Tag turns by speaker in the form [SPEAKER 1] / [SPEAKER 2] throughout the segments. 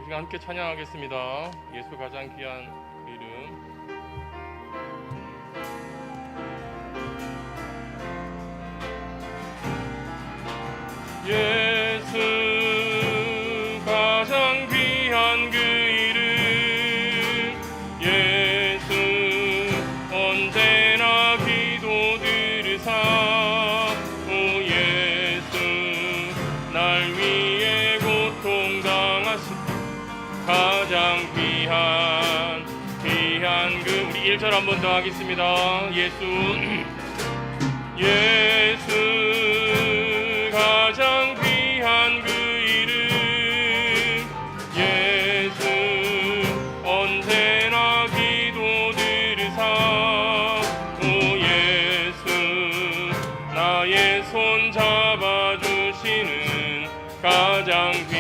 [SPEAKER 1] 우리가 함께 찬양하겠습니다. 예수 가장 귀한 그 이름. 예수 가장 귀한 그 이름. 예수 언제나 기도 들으사. 오 예수 날 위해 고통당하신 가장 귀한 그 우리 1절 한 번 더 하겠습니다. 예수 가장 귀한 그 이름. 예수 언제나 기도 들으사. 오 예수 나의 손 잡아주시는 가장 귀한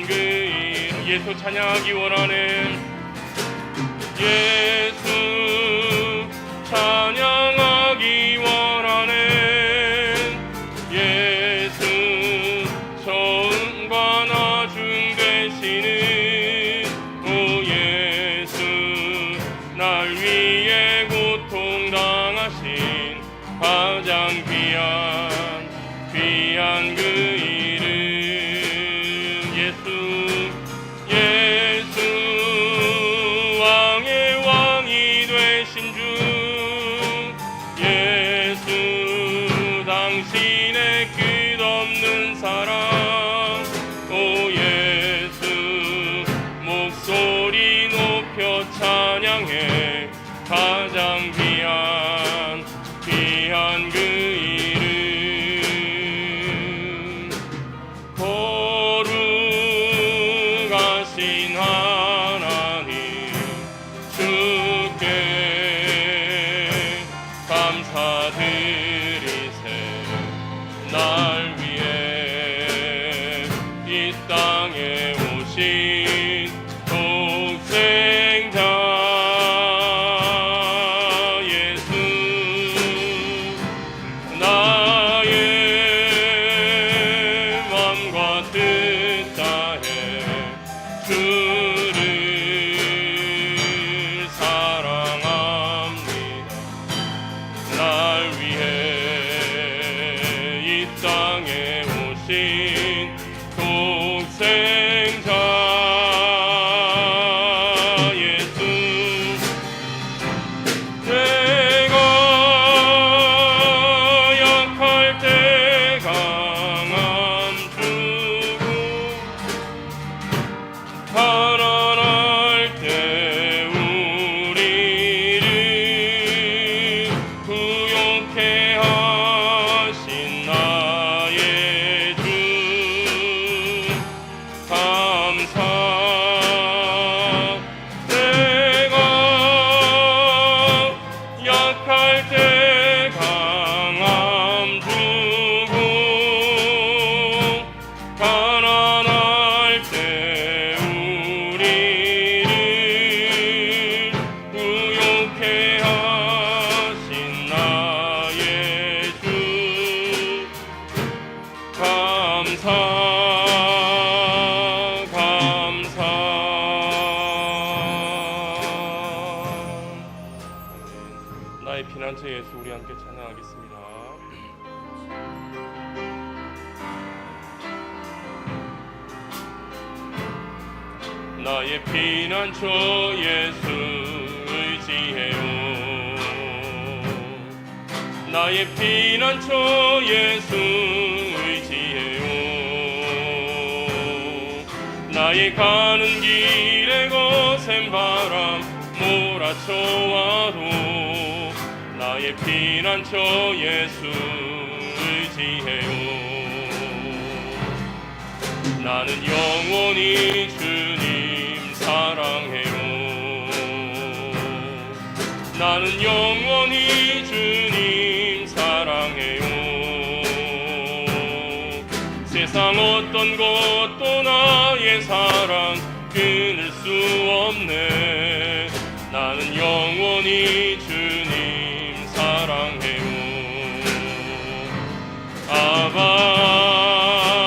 [SPEAKER 1] 그 이름. 예수 찬양하기 원하는 예수 찬양하기 원하는 예수 처음과 나중 되시는 오 예수 날 위해 고통당하신 가장 귀한 그 이름. 예수 왕의 왕이 되신 주. 예수 당신의 끝없는 사랑. 오 예수 목소리 높여 찬양해 가장 귀한 그 이름. 거룩하신 하나님 주께 감사드리세. 날 위해 이 땅에 오신 독생자 예수. 나의 맘과 뜻 다해 주를 사랑합니다. 날 위해 이 땅에 오신 독생자 예수. 내가 약할 때 강함 주고 가난할 때 우리를 구용케 하신 나의 주 감사. 내가 약할 때 강함 주고 가난할 때 우리를 구용케 하신 나의 주 감사. 나의 피난처 예수 우리 함께 찬양하겠습니다. 나의 피난처 예수 의지해요. 나의 피난처 예수 의지해요. 나의 가는 길에 거센 바람 몰아쳐와도 나의 피난처 예수 의지해요. 나는 영원히 주님 사랑해요. 나는 영원히 주님 사랑해요. 세상 어떤 것도 나의 사랑 끊을 수 없네. 나는 영원히 주님 사랑해요.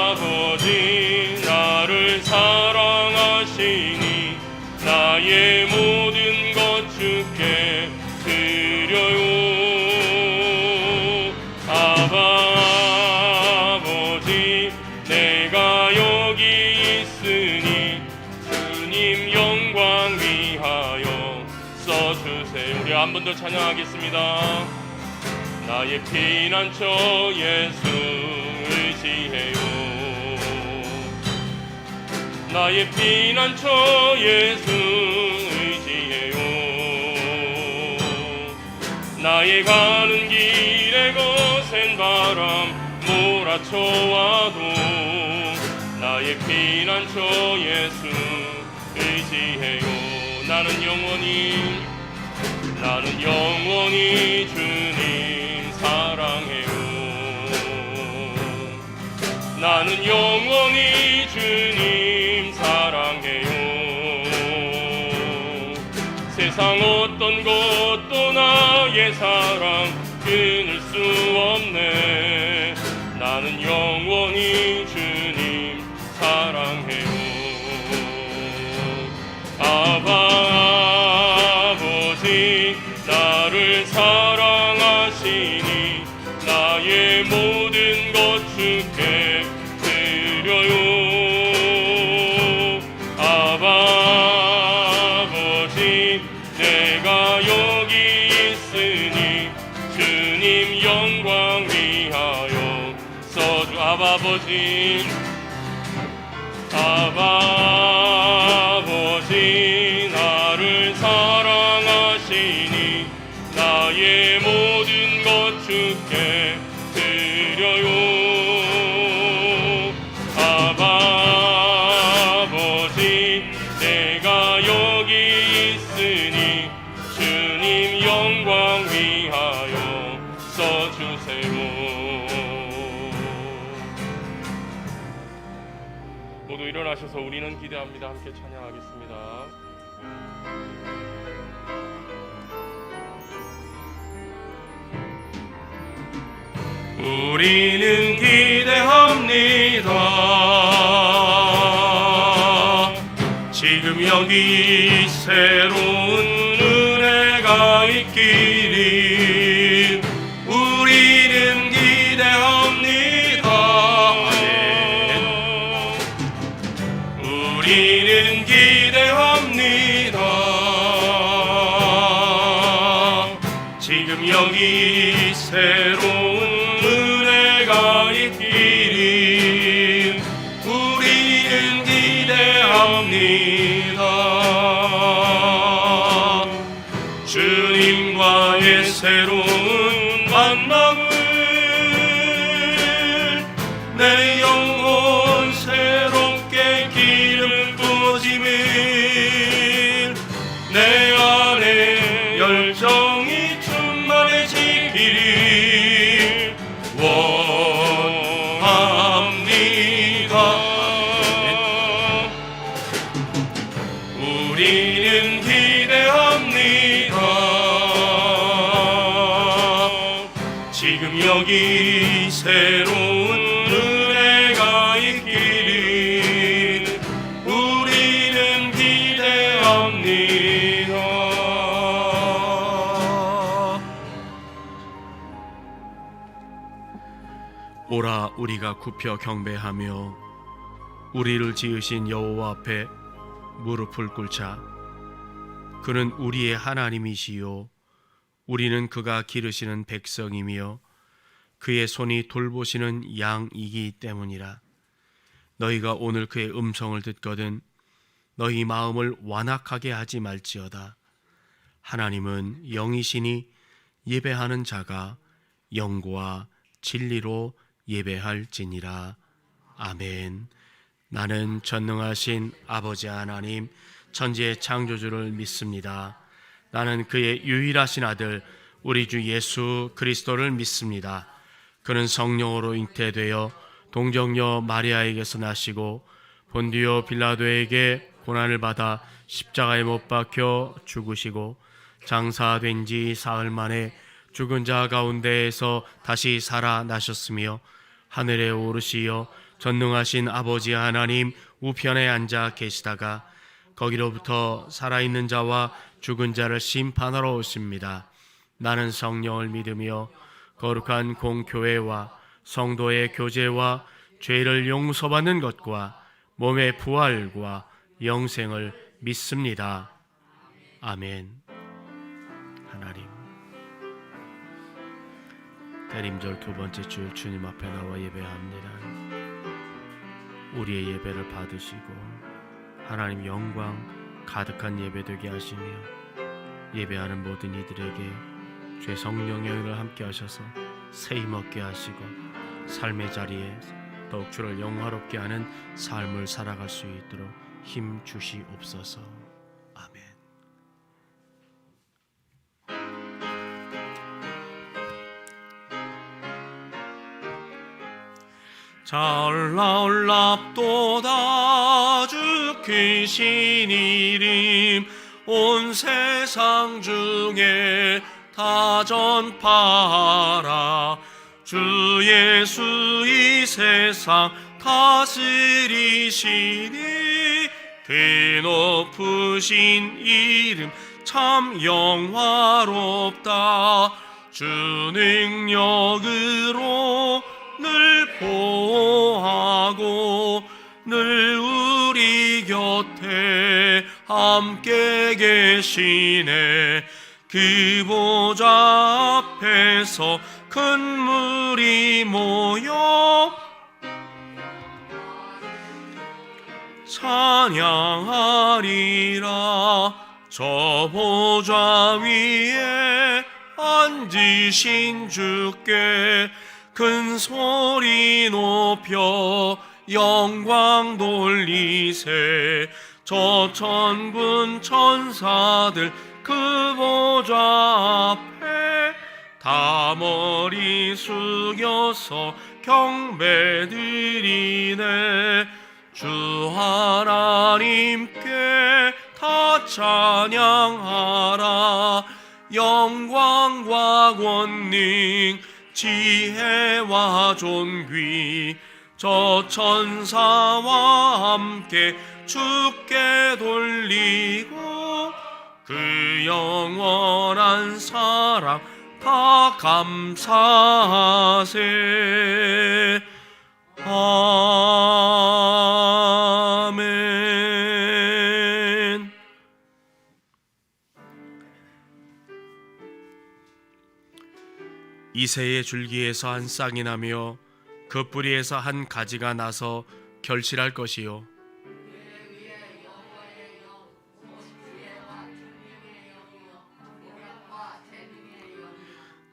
[SPEAKER 1] 아버지 나를 나를 사랑하시니 나의 모든 것 주께 드려요. 아버지 내가 여기 있으니 주님 영광 위하여 써주세요. 우리 한 번 더 찬양하겠습니다. 나의 피난처 예수 의지해요. 나의 피난처 예수 의지해요. 나의 가는 길에 거센 바람 몰아쳐와도 나의 피난처 예수 의지해요. 나는 영원히 주님 사랑해요. 나는 영원히 주님 사랑해요. 세상 어떤 것도 나의 사랑 끊을 수 없네. 나는 영원히 주님 사랑해요. 아버지 나를 사랑하시니 나의 모든 것 주께 드려요. 아버지 내가 여기 있으니 주님 영광 위하여 써주. 아버지 나를 사랑하시니 나의 모든 것 주께 드려요. 아버지 내가 여기 있으니 주님 영광 위하여 써주세요. 모두 일어나셔서 우리는 기대합니다. 함께 찬양하겠습니다. 우리는 기대합니다. 지금 여기 새로운 은혜가 있기를 우리는 기대합니다. 우리는 기대합니다. 지금 여기 새로운 은혜가 있기를 우리는 기대합니다. 주님과의 새로운 만남을 내 영혼 새롭게 기름 부어짐을 내 안에 열정이 충만해지기를 원합니다. 우리는 기대합니다. 지금 여기 새로운 은혜가 있기를 우리는 기대합니다.
[SPEAKER 2] 오라 우리가 굽혀 경배하며 우리를 지으신 여호와 앞에 무릎을 꿇자. 그는 우리의 하나님이시요 우리는 그가 기르시는 백성이며 그의 손이 돌보시는 양이기 때문이라. 너희가 오늘 그의 음성을 듣거든 너희 마음을 완악하게 하지 말지어다. 하나님은 영이시니 예배하는 자가 영과 진리로 예배할지니라. 아멘. 나는 전능하신 아버지 하나님 천지의 창조주를 믿습니다. 나는 그의 유일하신 아들 우리 주 예수 그리스도를 믿습니다. 그는 성령으로 잉태되어 동정녀 마리아에게서 나시고 본디오 빌라도에게 고난을 받아 십자가에 못 박혀 죽으시고 장사된 지 사흘 만에 죽은 자 가운데에서 다시 살아나셨으며 하늘에 오르시어 전능하신 아버지 하나님 우편에 앉아 계시다가 거기로부터 살아있는 자와 죽은 자를 심판하러 오십니다. 나는 성령을 믿으며 거룩한 공교회와 성도의 교제와 죄를 용서받는 것과 몸의 부활과 영생을 믿습니다. 아멘. 하나님, 대림절 두 번째 주 주님 앞에 나와 예배합니다. 우리의 예배를 받으시고 하나님 영광 가득한 예배 되게 하시며 예배하는 모든 이들에게 주의 성령 영을 함께 하셔서 세임 얻게 하시고 삶의 자리에 더욱 주를 영화롭게 하는 삶을 살아갈 수 있도록 힘 주시옵소서. 아멘. 잘나올랍도다 주 크신 이름 온 세상 중에 다 전파하라. 주 예수 이 세상 다스리시니 그 높으신 이름 참 영화롭다. 주 능력으로 늘 보호하고 늘 우리 곁에 함께 계시네. 그 보좌 앞에서 큰 물이 모여 찬양하리라. 저 보좌 위에 앉으신 주께 큰 소리 높여 영광 돌리세. 저 천군 천사들 그 보좌 앞에 다 머리 숙여서 경배드리네. 주 하나님께 다 찬양하라. 영광과 권능 지혜와 존귀 저 천사와 함께 주께 돌리고 그 영원한 사랑 다 감사하세. 아멘. 이새의 줄기에서 한 쌍이 나며 그 뿌리에서 한 가지가 나서 결실할 것이요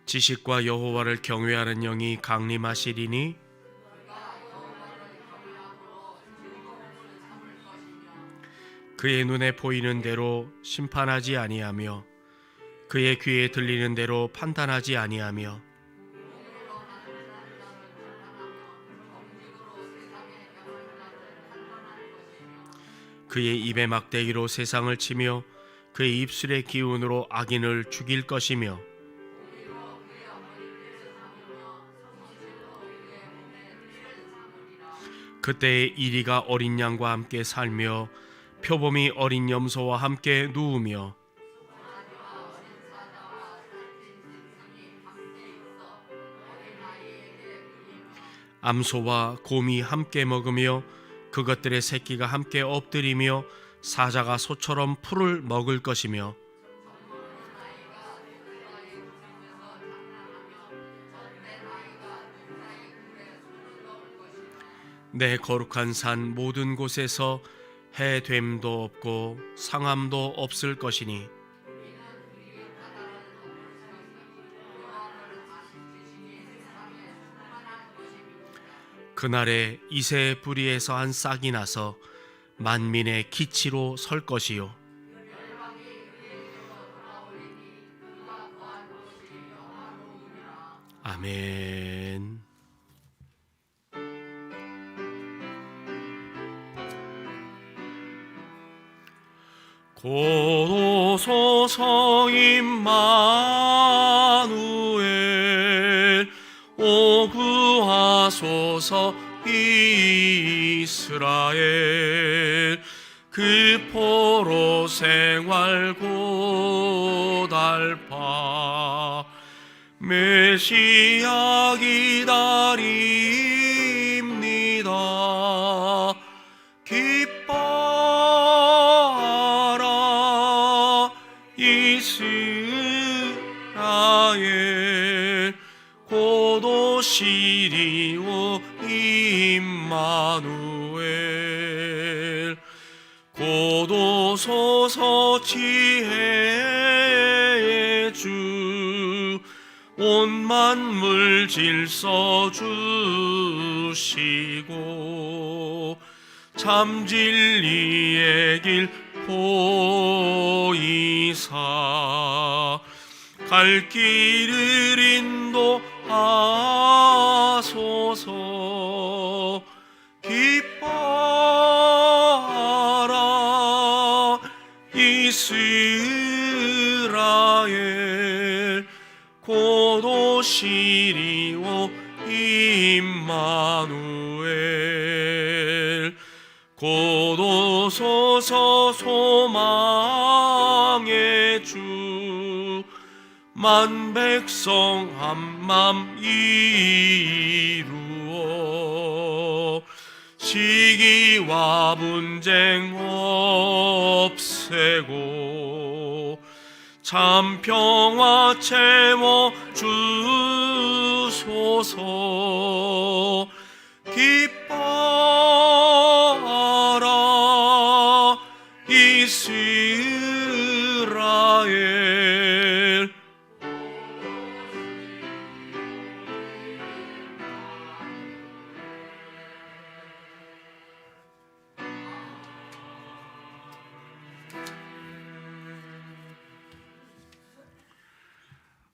[SPEAKER 2] 지식과 여호와를 경외하는 영이 강림하시리니 그의 눈에 보이는 대로 심판하지 아니하며 그의 귀에 들리는 대로 판단하지 아니하며 그의 입의 막대기로 세상을 치며 그의 입술의 기운으로 악인을 죽일 것이며 그때에 이리가 어린 양과 함께 살며 표범이 어린 염소와 함께 누우며 암소와 곰이 함께 먹으며 그것들의 새끼가 함께 엎드리며 사자가 소처럼 풀을 먹을 것이며 내 거룩한 산 모든 곳에서 해됨도 없고 상함도 없을 것이니 그날에 이새의 뿌리에서 한 싹이 나서 만민의 기치로 설 것이요 아멘. 고도소서 임마누엘 오 구하소서 이스라엘 그 포로 생활 고달파 메시아 기다립니다. 기뻐하라 이스라엘, 곧 오시리오 임마누엘. 곧 오소서 지혜의 주, 온 만물 질서 주시고 참 진리의 길 보이사 갈 길을 인도하소서. 기뻐하라 이스라엘, 곧 오시리오 임마누엘. 곧 오소서 소망의 주, 만 백성 한맘 이루어 시기와 분쟁 없애고 참 평화 채워 주소서. 기뻐하라 이스라엘.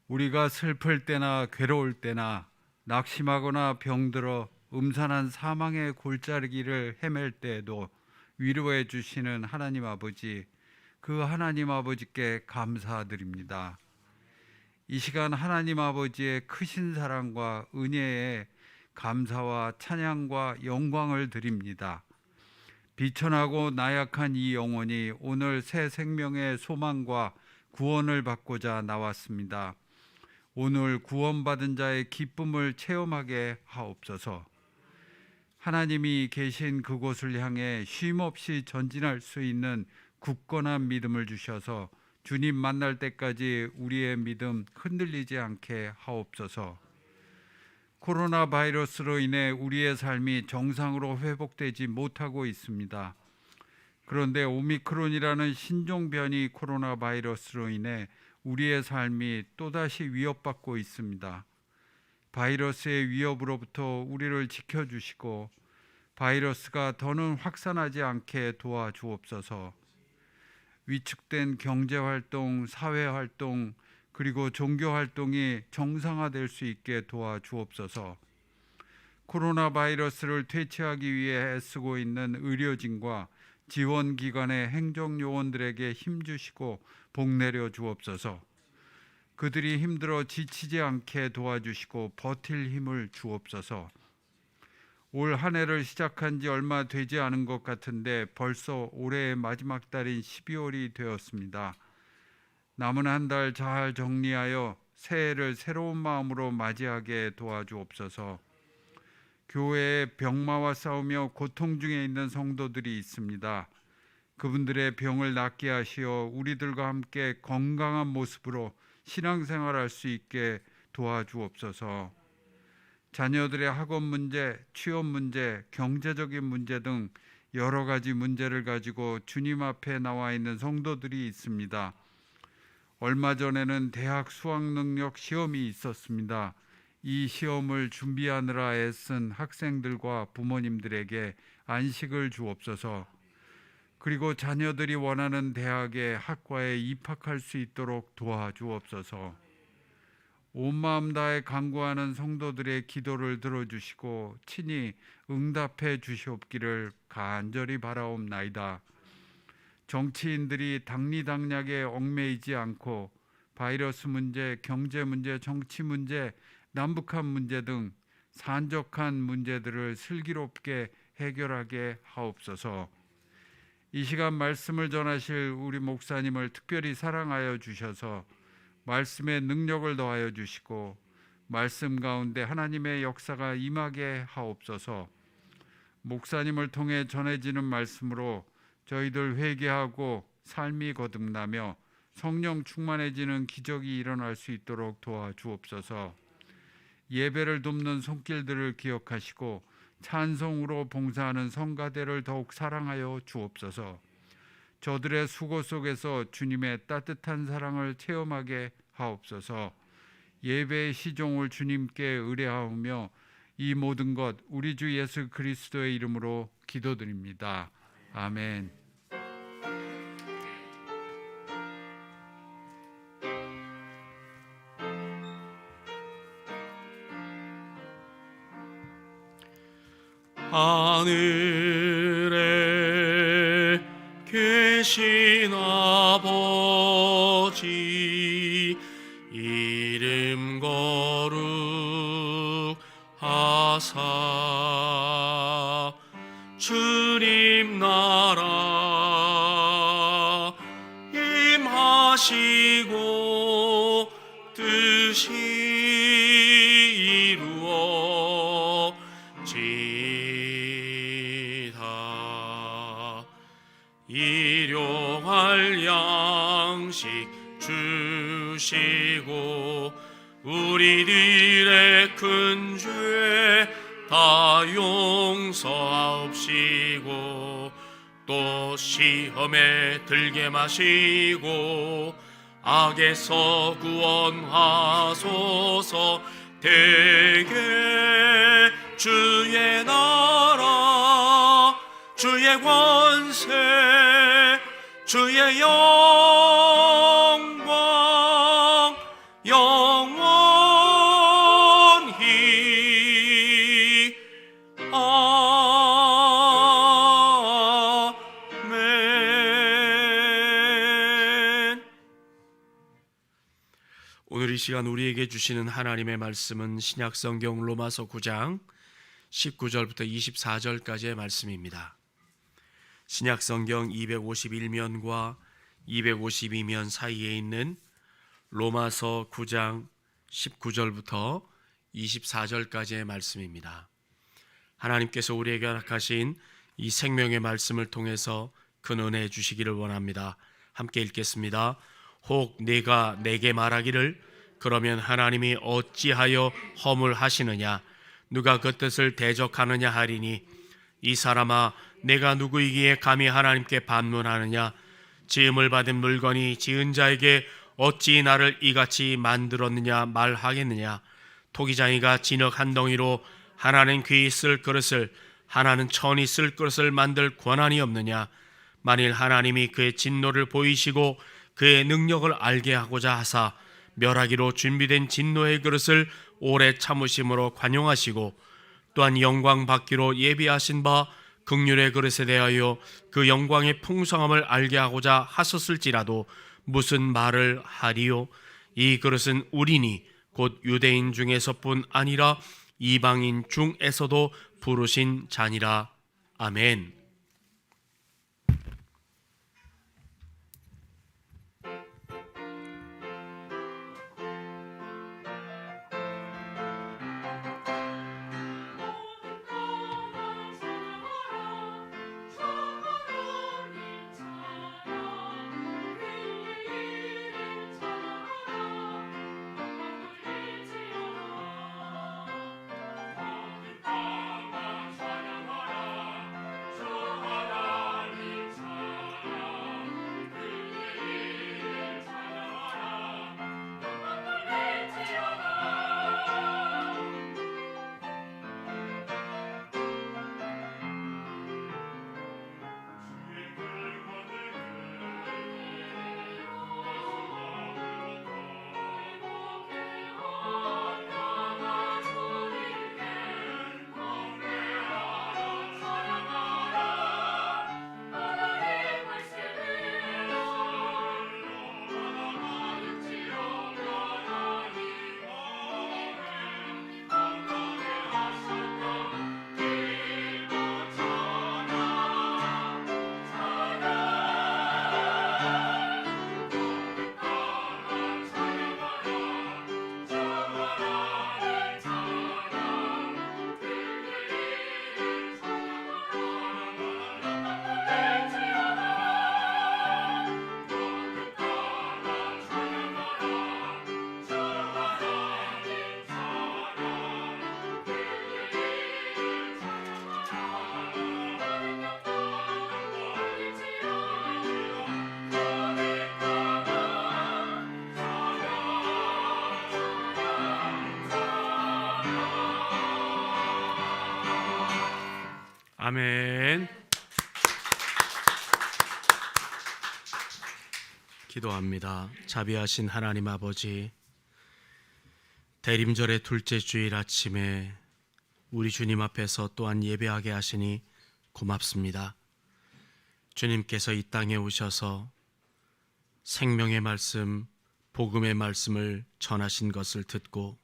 [SPEAKER 3] 우리가 슬플 때나 괴로울 때나 낙심하거나 병들어 음산한 사망의 골짜기를 헤맬 때에도 위로해 주시는 하나님 아버지, 그 하나님 아버지께 감사드립니다. 이 시간 하나님 아버지의 크신 사랑과 은혜에 감사와 찬양과 영광을 드립니다. 비천하고 나약한 이 영혼이 오늘 새 생명의 소망과 구원을 받고자 나왔습니다. 오늘 구원받은 자의 기쁨을 체험하게 하옵소서. 하나님이 계신 그곳을 향해 쉼없이 전진할 수 있는 굳건한 믿음을 주셔서 주님 만날 때까지 우리의 믿음 흔들리지 않게 하옵소서. 코로나 바이러스로 인해 우리의 삶이 정상으로 회복되지 못하고 있습니다. 그런데 오미크론이라는 신종 변이 코로나 바이러스로 인해 우리의 삶이 또다시 위협받고 있습니다. 바이러스의 위협으로부터 우리를 지켜주시고 바이러스가 더는 확산하지 않게 도와주옵소서. 위축된 경제활동, 사회활동, 그리고 종교활동이 정상화될 수 있게 도와주옵소서. 코로나 바이러스를 퇴치하기 위해 애쓰고 있는 의료진과 지원기관의 행정요원들에게 힘주시고 복내려 주옵소서. 그들이 힘들어 지치지 않게 도와주시고 버틸 힘을 주옵소서. 올 한 해를 시작한 지 얼마 되지 않은 것 같은데 벌써 올해의 마지막 달인 12월이 되었습니다. 남은 한 달 잘 정리하여 새해를 새로운 마음으로 맞이하게 도와주옵소서. 교회에 병마와 싸우며 고통 중에 있는 성도들이 있습니다. 그분들의 병을 낫게 하시어 우리들과 함께 건강한 모습으로 신앙생활할 수 있게 도와주옵소서. 자녀들의 학업 문제, 취업 문제, 경제적인 문제 등 여러 가지 문제를 가지고 주님 앞에 나와 있는 성도들이 있습니다. 얼마 전에는 대학 수학능력 시험이 있었습니다. 이 시험을 준비하느라 애쓴 학생들과 부모님들에게 안식을 주옵소서. 그리고 자녀들이 원하는 대학의 학과에 입학할 수 있도록 도와주옵소서. 온 마음 다해 간구하는 성도들의 기도를 들어주시고 친히 응답해 주시옵기를 간절히 바라옵나이다. 정치인들이 당리당략에 얽매이지 않고 바이러스 문제, 경제 문제, 정치 문제, 남북한 문제 등 산적한 문제들을 슬기롭게 해결하게 하옵소서. 이 시간 말씀을 전하실 우리 목사님을 특별히 사랑하여 주셔서 말씀의 능력을 더하여 주시고 말씀 가운데 하나님의 역사가 임하게 하옵소서. 목사님을 통해 전해지는 말씀으로 저희들 회개하고 삶이 거듭나며 성령 충만해지는 기적이 일어날 수 있도록 도와주옵소서. 예배를 돕는 손길들을 기억하시고 찬송으로 봉사하는 성가대를 더욱 사랑하여 주옵소서. 저들의 수고 속에서 주님의 따뜻한 사랑을 체험하게 하옵소서. 예배의 시종을 주님께 의뢰하오며 이 모든 것 우리 주 예수 그리스도의 이름으로 기도드립니다. 아멘.
[SPEAKER 2] 하늘에 계신 아버지 이름 거룩하사 주님 나라 임하시고 뜻이 이루어지다. 일용할 양식 주시고 우리들의 큰 죄 다 용서하옵시고 또 시험에 들게 마시고 악에서 구원하소서. 대개 주의 나라 주의 권세 주의 영광 영원히 아멘. 오늘 이 시간 우리에게 주시는 하나님의 말씀은 신약성경 로마서 9장 19절부터 24절까지의 말씀입니다. 신약성경 251면과 252면 사이에 있는 로마서 9장 19절부터 24절까지의 말씀입니다. 하나님께서 우리에게 허락하신 이 생명의 말씀을 통해서 큰 은혜 주시기를 원합니다. 함께 읽겠습니다. 혹 네가 내게 말하기를 그러면 하나님이 어찌하여 허물하시느냐 누가 그 뜻을 대적하느냐 하리니 이 사람아 내가 누구이기에 감히 하나님께 반문하느냐 지음을 받은 물건이 지은 자에게 어찌 나를 이같이 만들었느냐 말하겠느냐 토기장이가 진흙 한 덩이로 하나는 귀 쓸 그릇을 하나는 천이 쓸 그릇을 만들 권한이 없느냐 만일 하나님이 그의 진노를 보이시고 그의 능력을 알게 하고자 하사 멸하기로 준비된 진노의 그릇을 오래 참으심으로 관용하시고 또한 영광 받기로 예비하신 바 긍휼의 그릇에 대하여 그 영광의 풍성함을 알게 하고자 하셨을지라도 무슨 말을 하리요? 이 그릇은 우리니 곧 유대인 중에서뿐 아니라 이방인 중에서도 부르신 자니라. 아멘.
[SPEAKER 4] 찬양하라
[SPEAKER 2] 아멘. 기도합니다. 자비하신 하나님 아버지, 대림절의 둘째 주일 아침에 우리 주님 앞에서 또한 예배하게 하시니 고맙습니다. 주님께서 이 땅에 오셔서 생명의 말씀, 복음의 말씀을 전하신 것을 듣고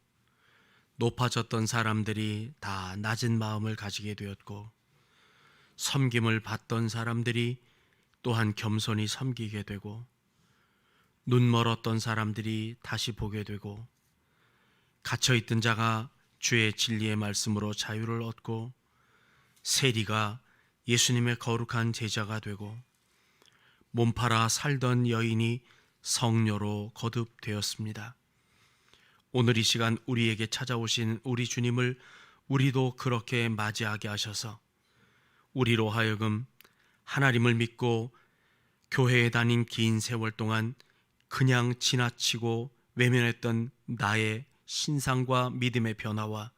[SPEAKER 2] 높아졌던 사람들이 다 낮은 마음을 가지게 되었고, 섬김을 받던 사람들이 또한 겸손히 섬기게 되고, 눈 멀었던 사람들이 다시 보게 되고, 갇혀있던 자가 주의 진리의 말씀으로 자유를 얻고, 세리가 예수님의 거룩한 제자가 되고, 몸팔아 살던 여인이 성녀로 거듭되었습니다. 오늘 이 시간 우리에게 찾아오신 우리 주님을 우리도 그렇게 맞이하게 하셔서 우리로 하여금 하나님을 믿고 교회에 다닌 긴 세월 동안 그냥 지나치고 외면했던 나의 신상과 믿음의 변화와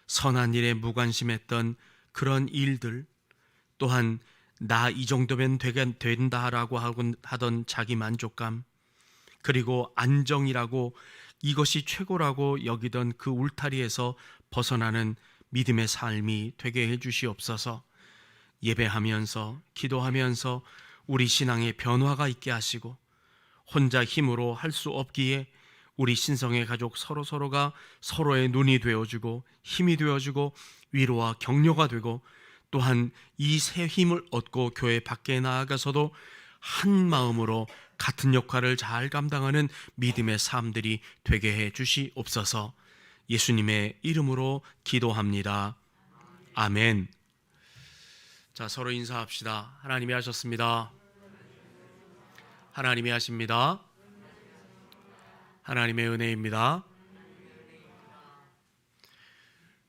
[SPEAKER 2] 선한 일에 무관심했던 그런 일들, 또한 나 이 정도면 된다라고 하던 자기 만족감, 그리고 안정이라고 이것이 최고라고 여기던 그 울타리에서 벗어나는 믿음의 삶이 되게 해주시옵소서. 예배하면서 기도하면서 우리 신앙의 변화가 있게 하시고, 혼자 힘으로 할 수 없기에 우리 신성의 가족 서로가 서로의 눈이 되어주고 힘이 되어주고 위로와 격려가 되고, 또한 이 새 힘을 얻고 교회 밖에 나아가서도 한 마음으로 같은 역할을 잘 감당하는 믿음의 삶들이 되게 해 주시옵소서. 예수님의 이름으로 기도합니다. 아멘. 자, 서로 인사합시다. 하나님이 하셨습니다. 하나님이 하십니다. 하나님의 은혜입니다.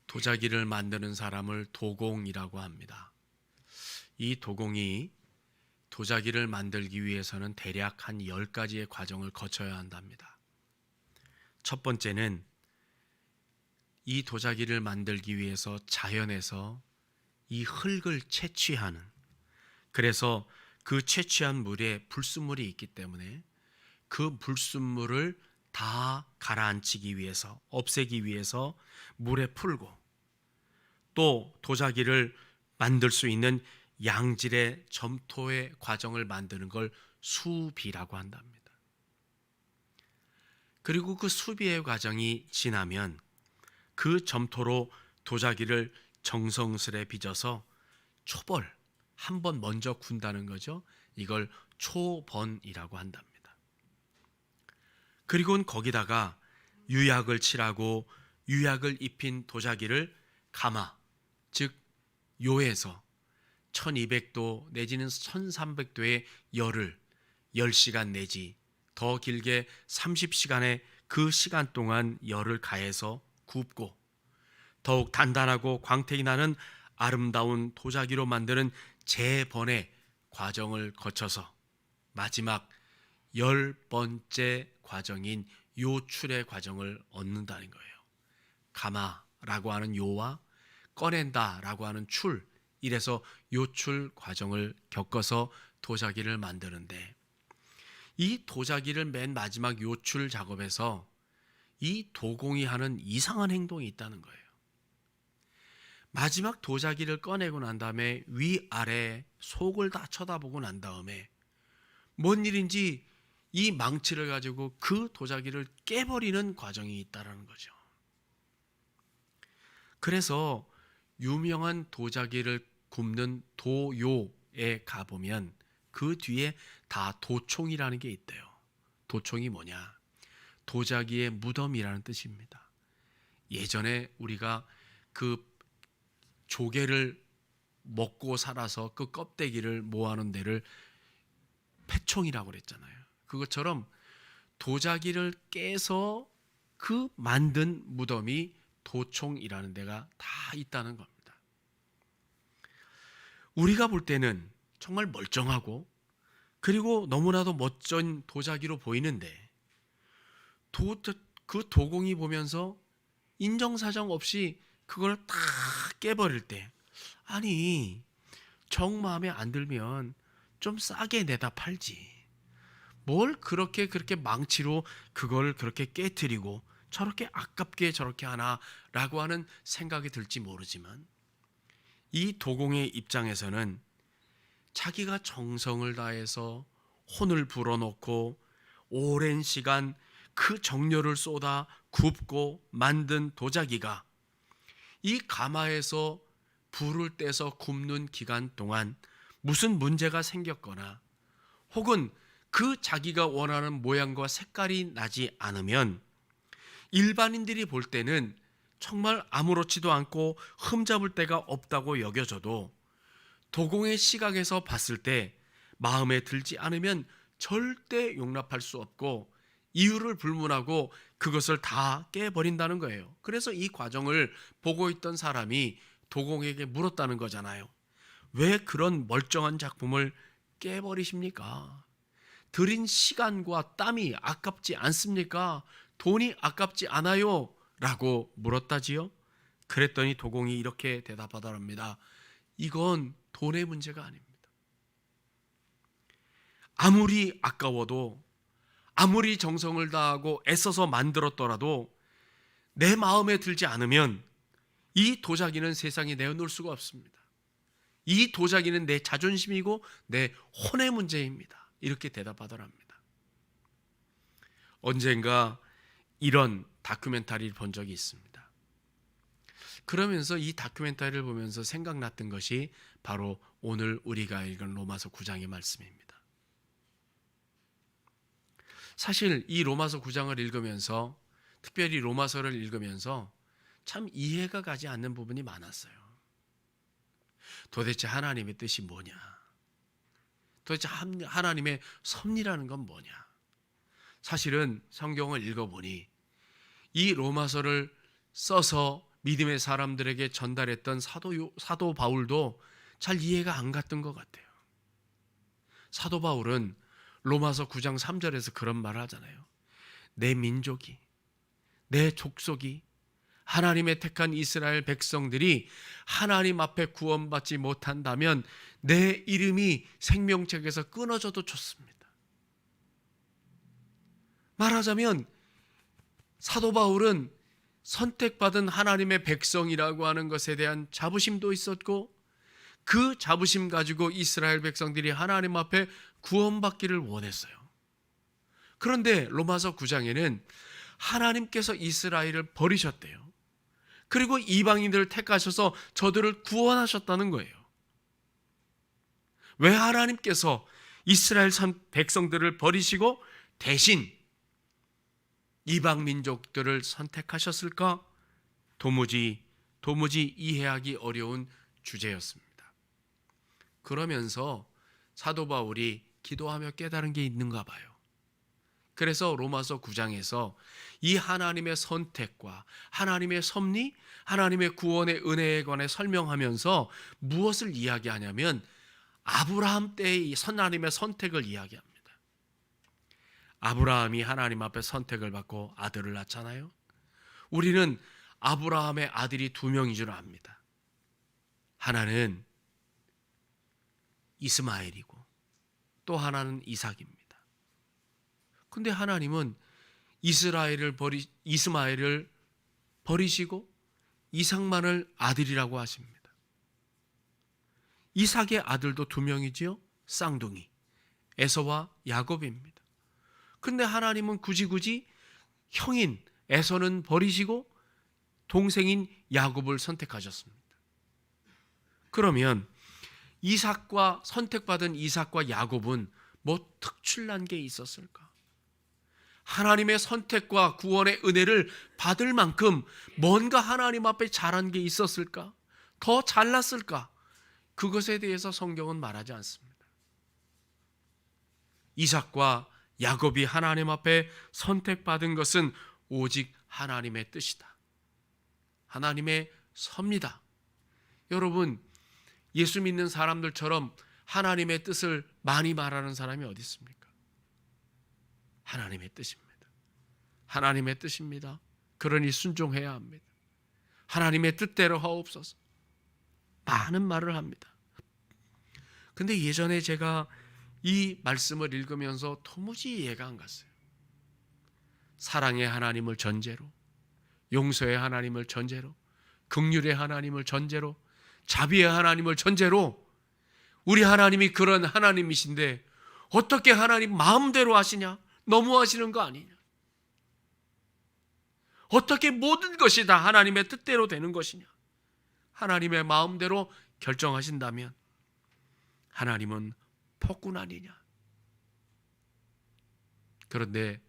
[SPEAKER 2] 도자기를 만드는 사람을 도공이라고 합니다. 이 도공이 도자기를 만들기 위해서는 대략 한 10가지의 과정을 거쳐야 한답니다. 첫 번째는 이 도자기를 만들기 위해서 자연에서 이 흙을 채취하는, 그래서 그 채취한 물에 불순물이 있기 때문에 그 불순물을 다 가라앉히기 위해서, 없애기 위해서 물에 풀고, 또 도자기를 만들 수 있는 양질의 점토의 과정을 만드는 걸 수비라고 한답니다. 그리고 그 수비의 과정이 지나면 그 점토로 도자기를 정성스레 빚어서 초벌, 한 번 먼저 군다는 거죠. 이걸 초번이라고 한답니다. 그리고는 거기다가 유약을 칠하고 유약을 입힌 도자기를 가마, 즉 요에서 1200도 내지는 1300도의 열을 10시간 내지 더 길게 30시간의 그 시간 동안 열을 가해서 굽고, 더욱 단단하고 광택이 나는 아름다운 도자기로 만드는 재번의 과정을 거쳐서 마지막 10번째 과정인 요출의 과정을 얻는다는 거예요. 가마라고 하는 요와 꺼낸다라고 하는 출, 이래서 요출 과정을 겪어서 도자기를 만드는데, 이 도자기를 맨 마지막 요출 작업에서 이 도공이 하는 이상한 행동이 있다는 거예요. 마지막 도자기를 꺼내고 난 다음에 위아래 속을 다 쳐다보고 난 다음에 뭔 일인지 이 망치를 가지고 그 도자기를 깨버리는 과정이 있다는 거죠. 그래서 유명한 도자기를 굽는 도요에 가보면 그 뒤에 다 도총이라는 게 있대요. 도총이 뭐냐? 도자기의 무덤이라는 뜻입니다. 예전에 우리가 그 조개를 먹고 살아서 그 껍데기를 모아놓은 데를 패총이라고 그랬잖아요. 그것처럼 도자기를 깨서 그 만든 무덤이 도총이라는 데가 다 있다는 겁니다. 우리가 볼 때는 정말 멀쩡하고 그리고 너무나도 멋진 도자기로 보이는데, 그 도공이 보면서 인정사정 없이 그걸 다 깨버릴 때, 아니, 정 마음에 안 들면 좀 싸게 내다 팔지. 뭘 그렇게 망치로 그걸 그렇게 깨트리고 저렇게 아깝게 저렇게 하나라고 하는 생각이 들지 모르지만, 이 도공의 입장에서는 자기가 정성을 다해서 혼을 불어넣고 오랜 시간 그 정열을 쏟아 굽고 만든 도자기가 이 가마에서 불을 떼서 굽는 기간 동안 무슨 문제가 생겼거나 혹은 그 자기가 원하는 모양과 색깔이 나지 않으면 일반인들이 볼 때는 정말 아무렇지도 않고 흠잡을 데가 없다고 여겨져도 도공의 시각에서 봤을 때 마음에 들지 않으면 절대 용납할 수 없고 이유를 불문하고 그것을 다 깨버린다는 거예요. 그래서 이 과정을 보고 있던 사람이 도공에게 물었다는 거잖아요. 왜 그런 멀쩡한 작품을 깨버리십니까? 들인 시간과 땀이 아깝지 않습니까? 돈이 아깝지 않아요? 라고 물었다지요. 그랬더니 도공이 이렇게 대답하더랍니다. 이건 돈의 문제가 아닙니다. 아무리 아까워도, 아무리 정성을 다하고 애써서 만들었더라도 내 마음에 들지 않으면 이 도자기는 세상에 내어놓을 수가 없습니다. 이 도자기는 내 자존심이고 내 혼의 문제입니다. 이렇게 대답하더랍니다. 언젠가 이런 다큐멘터리를 본 적이 있습니다. 그러면서 이 다큐멘터리를 보면서 생각났던 것이 바로 오늘 우리가 읽은 로마서 9장의 말씀입니다. 사실 이 로마서 9장을 읽으면서, 특별히 로마서를 읽으면서 참 이해가 가지 않는 부분이 많았어요. 도대체 하나님의 뜻이 뭐냐? 도대체 하나님의 섭리라는 건 뭐냐? 사실은 성경을 읽어보니 이 로마서를 써서 믿음의 사람들에게 전달했던 사도 바울도 잘 이해가 안 갔던 것 같아요. 사도 바울은 로마서 9장 3절에서 그런 말을 하잖아요. 내 민족이, 내 족속이, 하나님의 택한 이스라엘 백성들이 하나님 앞에 구원받지 못한다면 내 이름이 생명책에서 끊어져도 좋습니다. 말하자면 사도 바울은 선택받은 하나님의 백성이라고 하는 것에 대한 자부심도 있었고, 그 자부심 가지고 이스라엘 백성들이 하나님 앞에 구원받기를 원했어요. 그런데 로마서 9장에는 하나님께서 이스라엘을 버리셨대요. 그리고 이방인들을 택하셔서 저들을 구원하셨다는 거예요. 왜 하나님께서 이스라엘 백성들을 버리시고 대신 이방 민족들을 선택하셨을까? 도무지 이해하기 어려운 주제였습니다. 그러면서 사도 바울이 기도하며 깨달은 게 있는가 봐요. 그래서 로마서 9장에서 이 하나님의 선택과 하나님의 섭리, 하나님의 구원의 은혜에 관해 설명하면서 무엇을 이야기하냐면 아브라함 때의 하나님의 선택을 이야기합니다. 아브라함이 하나님 앞에 선택을 받고 아들을 낳잖아요. 우리는 아브라함의 아들이 2명인 줄 압니다. 하나는 이스마엘이고 또 하나는 이삭입니다. 근데 하나님은 이스마엘을 버리시고 이삭만을 아들이라고 하십니다. 이삭의 아들도 2명이지요. 쌍둥이 에서와 야곱입니다. 근데 하나님은 굳이 형인 에서는 버리시고 동생인 야곱을 선택하셨습니다. 그러면 선택받은 이삭과 야곱은 뭐 특출난 게 있었을까? 하나님의 선택과 구원의 은혜를 받을 만큼 뭔가 하나님 앞에 잘한 게 있었을까? 더 잘났을까? 그것에 대해서 성경은 말하지 않습니다. 이삭과 야곱이 하나님 앞에 선택받은 것은 오직 하나님의 뜻이다. 하나님의 섭리다. 여러분, 예수 믿는 사람들처럼 하나님의 뜻을 많이 말하는 사람이 어디 있습니까? 하나님의 뜻입니다. 하나님의 뜻입니다. 그러니 순종해야 합니다. 하나님의 뜻대로 하옵소서. 많은 말을 합니다. 근데 예전에 제가 이 말씀을 읽으면서 도무지 이해가 안 갔어요. 사랑의 하나님을 전제로, 용서의 하나님을 전제로, 긍휼의 하나님을 전제로, 자비의 하나님을 전제로 우리 하나님이 그런 하나님이신데 어떻게 하나님 마음대로 하시냐? 너무하시는 거 아니냐? 어떻게 모든 것이 다 하나님의 뜻대로 되는 것이냐? 하나님의 마음대로 결정하신다면 하나님은 폭군 아니냐? 그런데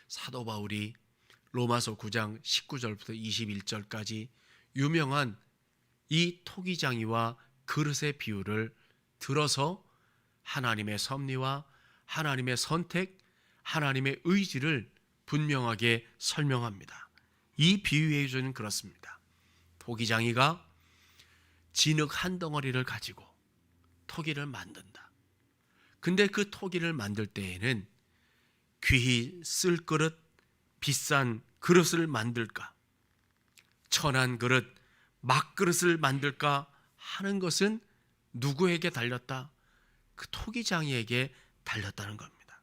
[SPEAKER 2] 사도 바울이 로마서 9장 19절부터 21절까지 유명한 이 토기장이와 그릇의 비유를 들어서 하나님의 섭리와 하나님의 선택, 하나님의 의지를 분명하게 설명합니다. 이 비유의 요소는 그렇습니다. 토기장이가 진흙 한 덩어리를 가지고 토기를 만든다. 근데 그 토기를 만들 때에는 귀히 쓸 그릇, 비싼 그릇을 만들까, 천한 그릇, 막그릇을 만들까 하는 것은 누구에게 달렸다? 그 토기장이에게 달렸다는 겁니다.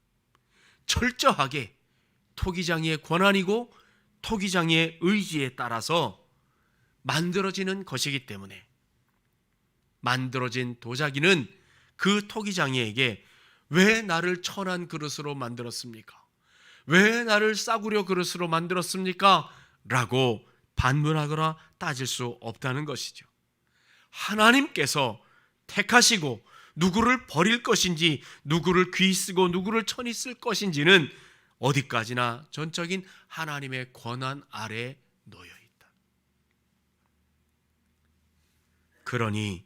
[SPEAKER 2] 철저하게 토기장이의 권한이고 토기장이의 의지에 따라서 만들어지는 것이기 때문에 만들어진 도자기는 그 토기장이에게 왜 나를 천한 그릇으로 만들었습니까? 왜 나를 싸구려 그릇으로 만들었습니까? 라고 반문하거나 따질 수 없다는 것이죠. 하나님께서 택하시고 누구를 버릴 것인지, 누구를 귀히 쓰고 누구를 천히 쓸 것인지는 어디까지나 전적인 하나님의 권한 아래 놓여 있다. 그러니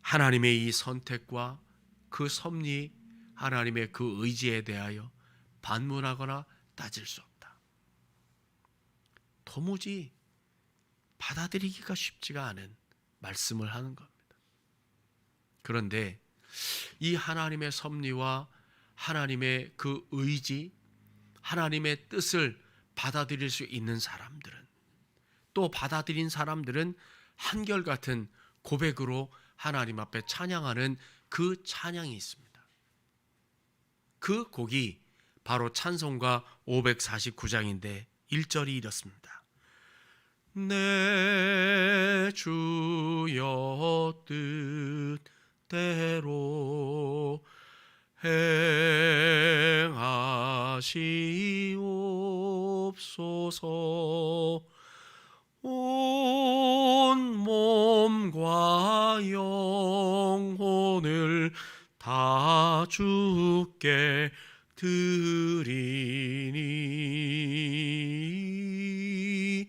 [SPEAKER 2] 하나님의 이 선택과 그 섭리, 하나님의 그 의지에 대하여 반문하거나 따질 수 없다. 도무지 받아들이기가 쉽지가 않은 말씀을 하는 겁니다. 그런데 이 하나님의 섭리와 하나님의 그 의지, 하나님의 뜻을 받아들일 수 있는 사람들은, 또 받아들인 사람들은 한결같은 고백으로 하나님 앞에 찬양하는 그 찬양이 있습니다. 그 곡이 바로 찬송가 549장인데 1절이 이렇습니다. 내 주여 뜻대로 행하시옵소서. 온 몸과 영혼을 다 주께 드리니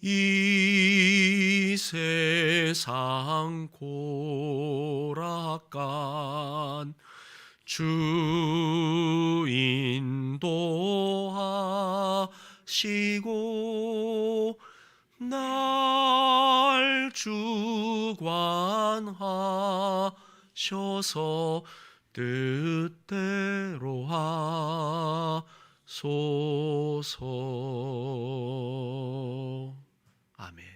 [SPEAKER 2] 이 세상 고락간 주 인도하시고 날 주관하셔서 뜻대로 하소서. 아멘.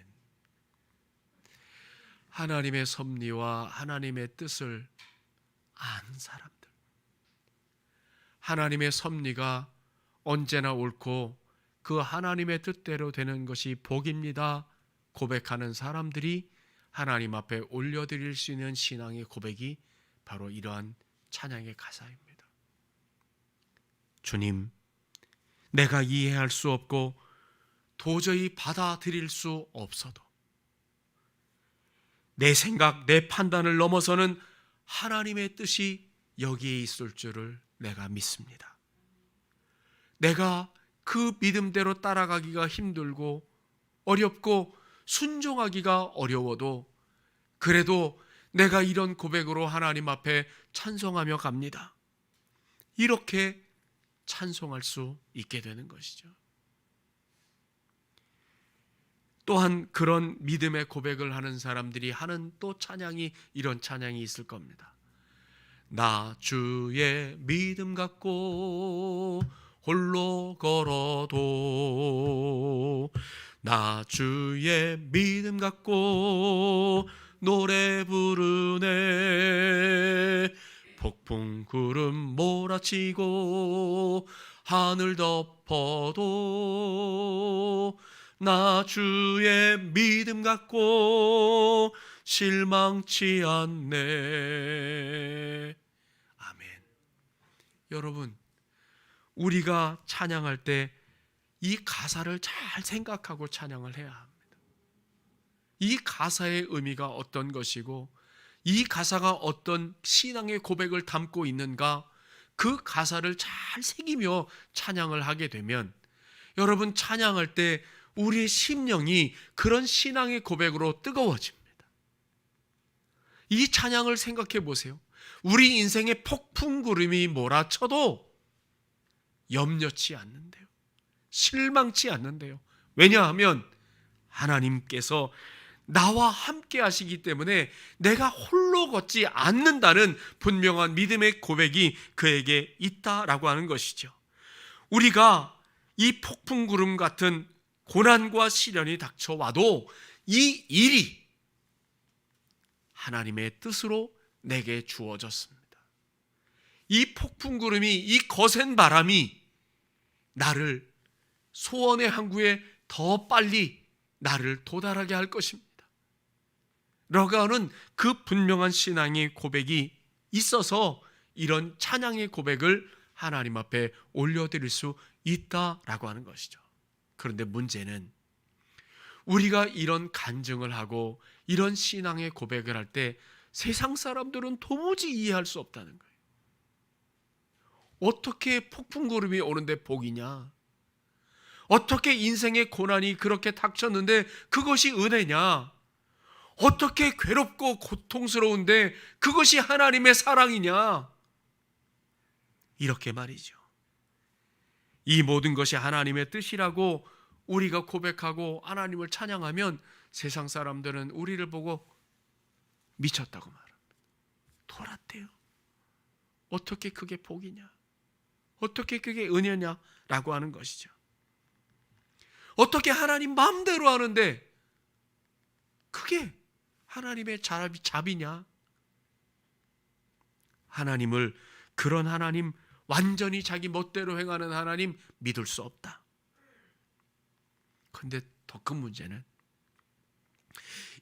[SPEAKER 2] 하나님의 섭리와 하나님의 뜻을 아는 사람들, 하나님의 섭리가 언제나 옳고 그 하나님의 뜻대로 되는 것이 복입니다 고백하는 사람들이 하나님 앞에 올려드릴 수 있는 신앙의 고백이 바로 이러한 찬양의 가사입니다. 주님, 내가 이해할 수 없고 도저히 받아들일 수 없어도 내 생각, 내 판단을 넘어서는 하나님의 뜻이 여기에 있을 줄을 내가 믿습니다. 내가 그 믿음대로 따라가기가 힘들고 어렵고 순종하기가 어려워도 그래도 내가 이런 고백으로 하나님 앞에 찬송하며 갑니다. 이렇게 찬송할 수 있게 되는 것이죠. 또한 그런 믿음의 고백을 하는 사람들이 하는 또 찬양이, 이런 찬양이 있을 겁니다. 나 주의 믿음 갖고 홀로 걸어도 나 주의 믿음 갖고 노래 부르네. 폭풍 구름 몰아치고 하늘 덮어도 나 주의 믿음 갖고 실망치 않네. 아멘. 여러분, 우리가 찬양할 때 이 가사를 잘 생각하고 찬양을 해야 합니다. 이 가사의 의미가 어떤 것이고 이 가사가 어떤 신앙의 고백을 담고 있는가, 그 가사를 잘 새기며 찬양을 하게 되면 여러분, 찬양할 때 우리의 심령이 그런 신앙의 고백으로 뜨거워집니다. 이 찬양을 생각해 보세요. 우리 인생에 폭풍구름이 몰아쳐도 염려치 않는데요, 실망치 않는데요. 왜냐하면 하나님께서 나와 함께 하시기 때문에 내가 홀로 걷지 않는다는 분명한 믿음의 고백이 그에게 있다라고 하는 것이죠. 우리가 이 폭풍구름 같은 고난과 시련이 닥쳐와도 이 일이 하나님의 뜻으로 내게 주어졌습니다. 이 폭풍구름이, 이 거센 바람이 나를 소원의 항구에 더 빨리 나를 도달하게 할 것입니다 라고 하는 그 분명한 신앙의 고백이 있어서 이런 찬양의 고백을 하나님 앞에 올려드릴 수 있다라고 하는 것이죠. 그런데 문제는 우리가 이런 간증을 하고 이런 신앙의 고백을 할 때 세상 사람들은 도무지 이해할 수 없다는 거예요. 어떻게 폭풍구름이 오는데 복이냐? 어떻게 인생의 고난이 그렇게 닥쳤는데 그것이 은혜냐? 어떻게 괴롭고 고통스러운데 그것이 하나님의 사랑이냐? 이렇게 말이죠. 이 모든 것이 하나님의 뜻이라고 우리가 고백하고 하나님을 찬양하면 세상 사람들은 우리를 보고 미쳤다고 말합니다. 돌았대요. 어떻게 그게 복이냐? 어떻게 그게 은혜냐? 라고 하는 것이죠. 어떻게 하나님 마음대로 하는데 그게 하나님의 자비냐? 하나님을, 그런 하나님, 완전히 자기 멋대로 행하는 하나님 믿을 수 없다. 그런데 더 큰 문제는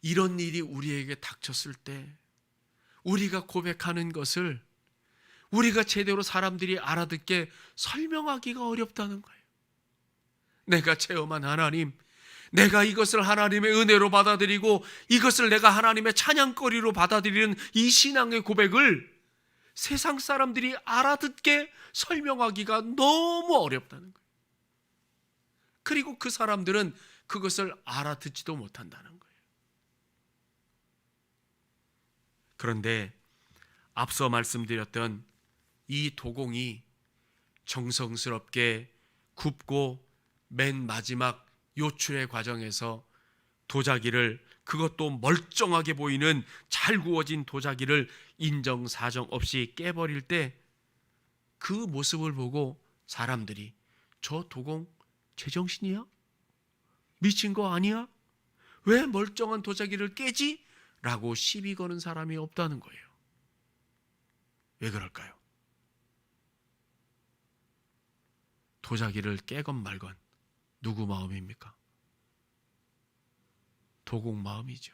[SPEAKER 2] 이런 일이 우리에게 닥쳤을 때 우리가 고백하는 것을 우리가 제대로 사람들이 알아듣게 설명하기가 어렵다는 거예요. 내가 체험한 하나님, 내가 이것을 하나님의 은혜로 받아들이고 이것을 내가 하나님의 찬양거리로 받아들이는 이 신앙의 고백을 세상 사람들이 알아듣게 설명하기가 너무 어렵다는 거예요. 그리고 그 사람들은 그것을 알아듣지도 못한다는 거예요. 그런데 앞서 말씀드렸던 이 도공이 정성스럽게 굽고 맨 마지막 요출의 과정에서 도자기를, 그것도 멀쩡하게 보이는 잘 구워진 도자기를 인정사정 없이 깨버릴 때 그 모습을 보고 사람들이 저 도공 제정신이야? 미친 거 아니야? 왜 멀쩡한 도자기를 깨지? 라고 시비 거는 사람이 없다는 거예요. 왜 그럴까요? 도자기를 깨건 말건 누구 마음입니까? 도공 마음이죠.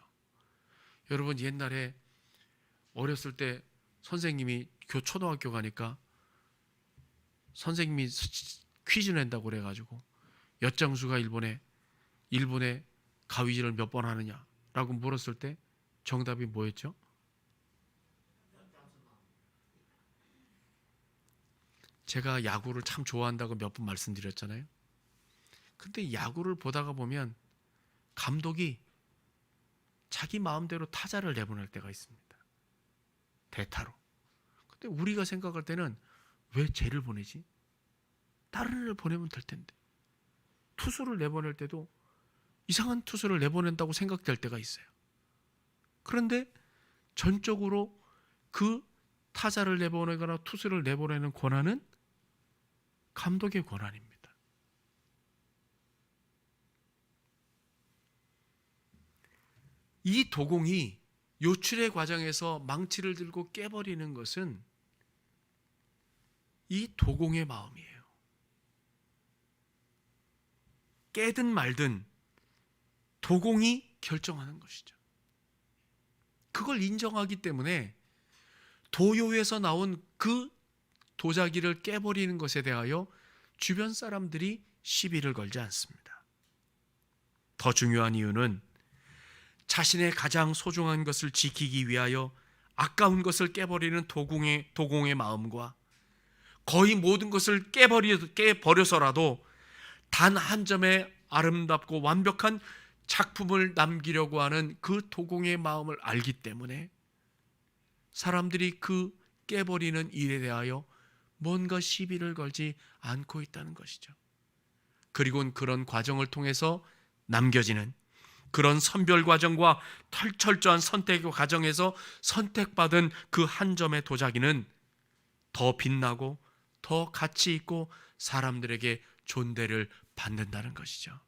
[SPEAKER 2] 여러분, 옛날에 어렸을 때 선생님이 초등학교 가니까 선생님이 퀴즈 낸다고 그래가지고 엿장수가 일본에 가위질을 몇 번 하느냐라고 물었을 때 정답이 뭐였죠? 제가 야구를 참 좋아한다고 몇 번 말씀드렸잖아요. 근데 야구를 보다가 보면 감독이 자기 마음대로 타자를 내보낼 때가 있습니다. 대타로. 근데 우리가 생각할 때는 왜 쟤를 보내지? 다른 애를 보내면 될 텐데. 투수를 내보낼 때도 이상한 투수를 내보낸다고 생각될 때가 있어요. 그런데 전적으로 그 타자를 내보내거나 투수를 내보내는 권한은 감독의 권한입니다. 이 도공이 요출의 과정에서 망치를 들고 깨버리는 것은 이 도공의 마음이에요. 깨든 말든 도공이 결정하는 것이죠. 그걸 인정하기 때문에 도요에서 나온 그 도자기를 깨버리는 것에 대하여 주변 사람들이 시비를 걸지 않습니다. 더 중요한 이유는 자신의 가장 소중한 것을 지키기 위하여 아까운 것을 깨버리는 도공의 마음과 거의 모든 것을 깨버려서라도 단 한 점의 아름답고 완벽한 작품을 남기려고 하는 그 도공의 마음을 알기 때문에 사람들이 그 깨버리는 일에 대하여 뭔가 시비를 걸지 않고 있다는 것이죠. 그리고 그런 과정을 통해서 남겨지는 그런 선별 과정과 철저한 선택 과정에서 선택받은 그 한 점의 도자기는 더 빛나고 더 가치 있고 사람들에게 존대를 받는다는 것이죠.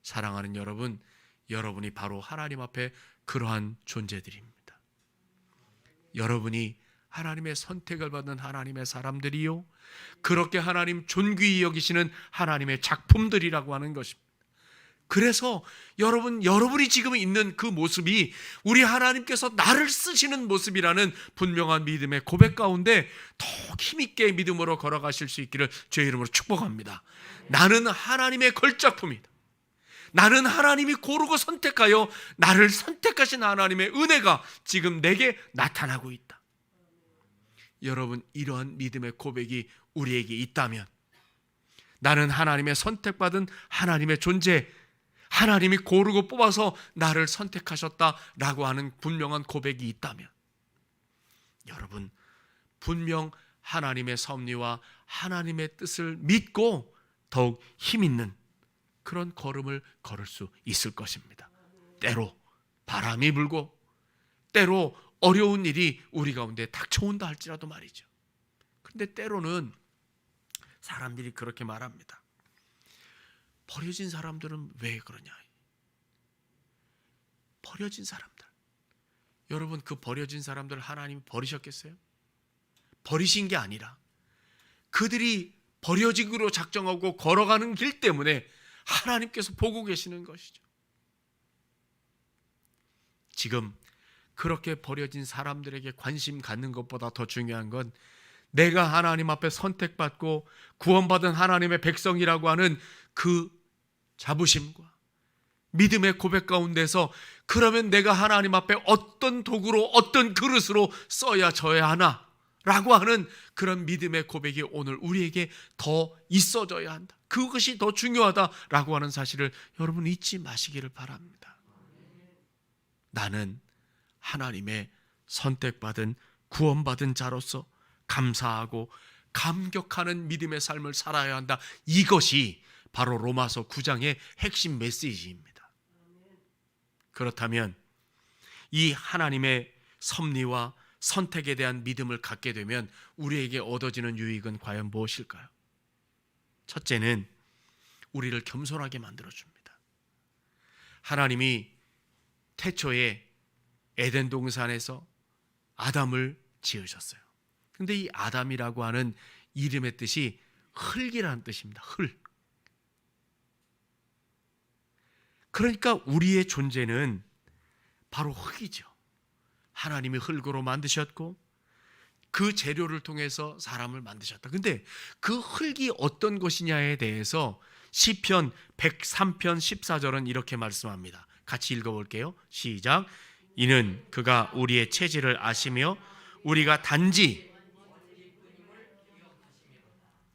[SPEAKER 2] 사랑하는 여러분, 여러분이 바로 하나님 앞에 그러한 존재들입니다. 여러분이 하나님의 선택을 받는 하나님의 사람들이요, 그렇게 하나님 존귀히 여기시는 하나님의 작품들이라고 하는 것입니다. 그래서 여러분이 지금 있는 그 모습이 우리 하나님께서 나를 쓰시는 모습이라는 분명한 믿음의 고백 가운데 더 힘있게 믿음으로 걸어가실 수 있기를 주의 이름으로 축복합니다. 나는 하나님의 걸작품이다. 나는 하나님이 고르고 선택하여 나를 선택하신 하나님의 은혜가 지금 내게 나타나고 있다. 여러분, 이러한 믿음의 고백이 우리에게 있다면, 나는 하나님의 선택받은 하나님의 존재, 하나님이 고르고 뽑아서 나를 선택하셨다라고 하는 분명한 고백이 있다면, 여러분, 분명 하나님의 섭리와 하나님의 뜻을 믿고 더욱 힘있는 그런 걸음을 걸을 수 있을 것입니다. 때로 바람이 불고 때로 어려운 일이 우리 가운데 닥쳐온다 할지라도 말이죠. 그런데 때로는 사람들이 그렇게 말합니다. 버려진 사람들은 왜 그러냐? 버려진 사람들. 여러분, 그 버려진 사람들을 하나님이 버리셨겠어요? 버리신 게 아니라 그들이 버려지기로 작정하고 걸어가는 길 때문에 하나님께서 보고 계시는 것이죠. 지금 그렇게 버려진 사람들에게 관심 갖는 것보다 더 중요한 건 내가 하나님 앞에 선택받고 구원받은 하나님의 백성이라고 하는 그 자부심과 믿음의 고백 가운데서, 그러면 내가 하나님 앞에 어떤 도구로 어떤 그릇으로 써져야 하나 라고 하는 그런 믿음의 고백이 오늘 우리에게 더 있어져야 한다. 그것이 더 중요하다라고 하는 사실을 여러분 잊지 마시기를 바랍니다. 나는 하나님의 선택받은 구원받은 자로서 감사하고 감격하는 믿음의 삶을 살아야 한다. 이것이 바로 로마서 9장의 핵심 메시지입니다. 그렇다면 이 하나님의 섭리와 선택에 대한 믿음을 갖게 되면 우리에게 얻어지는 유익은 과연 무엇일까요? 첫째는 우리를 겸손하게 만들어줍니다. 하나님이 태초에 에덴 동산에서 아담을 지으셨어요. 근데 이 아담이라고 하는 이름의 뜻이 흙이라는 뜻입니다. 흙. 그러니까 우리의 존재는 바로 흙이죠. 하나님이 흙으로 만드셨고 그 재료를 통해서 사람을 만드셨다. 근데 그 흙이 어떤 것이냐에 대해서 시편 103편 14절은 이렇게 말씀합니다. 같이 읽어볼게요. 시작. 이는 그가 우리의 체질을 아시며 우리가 단지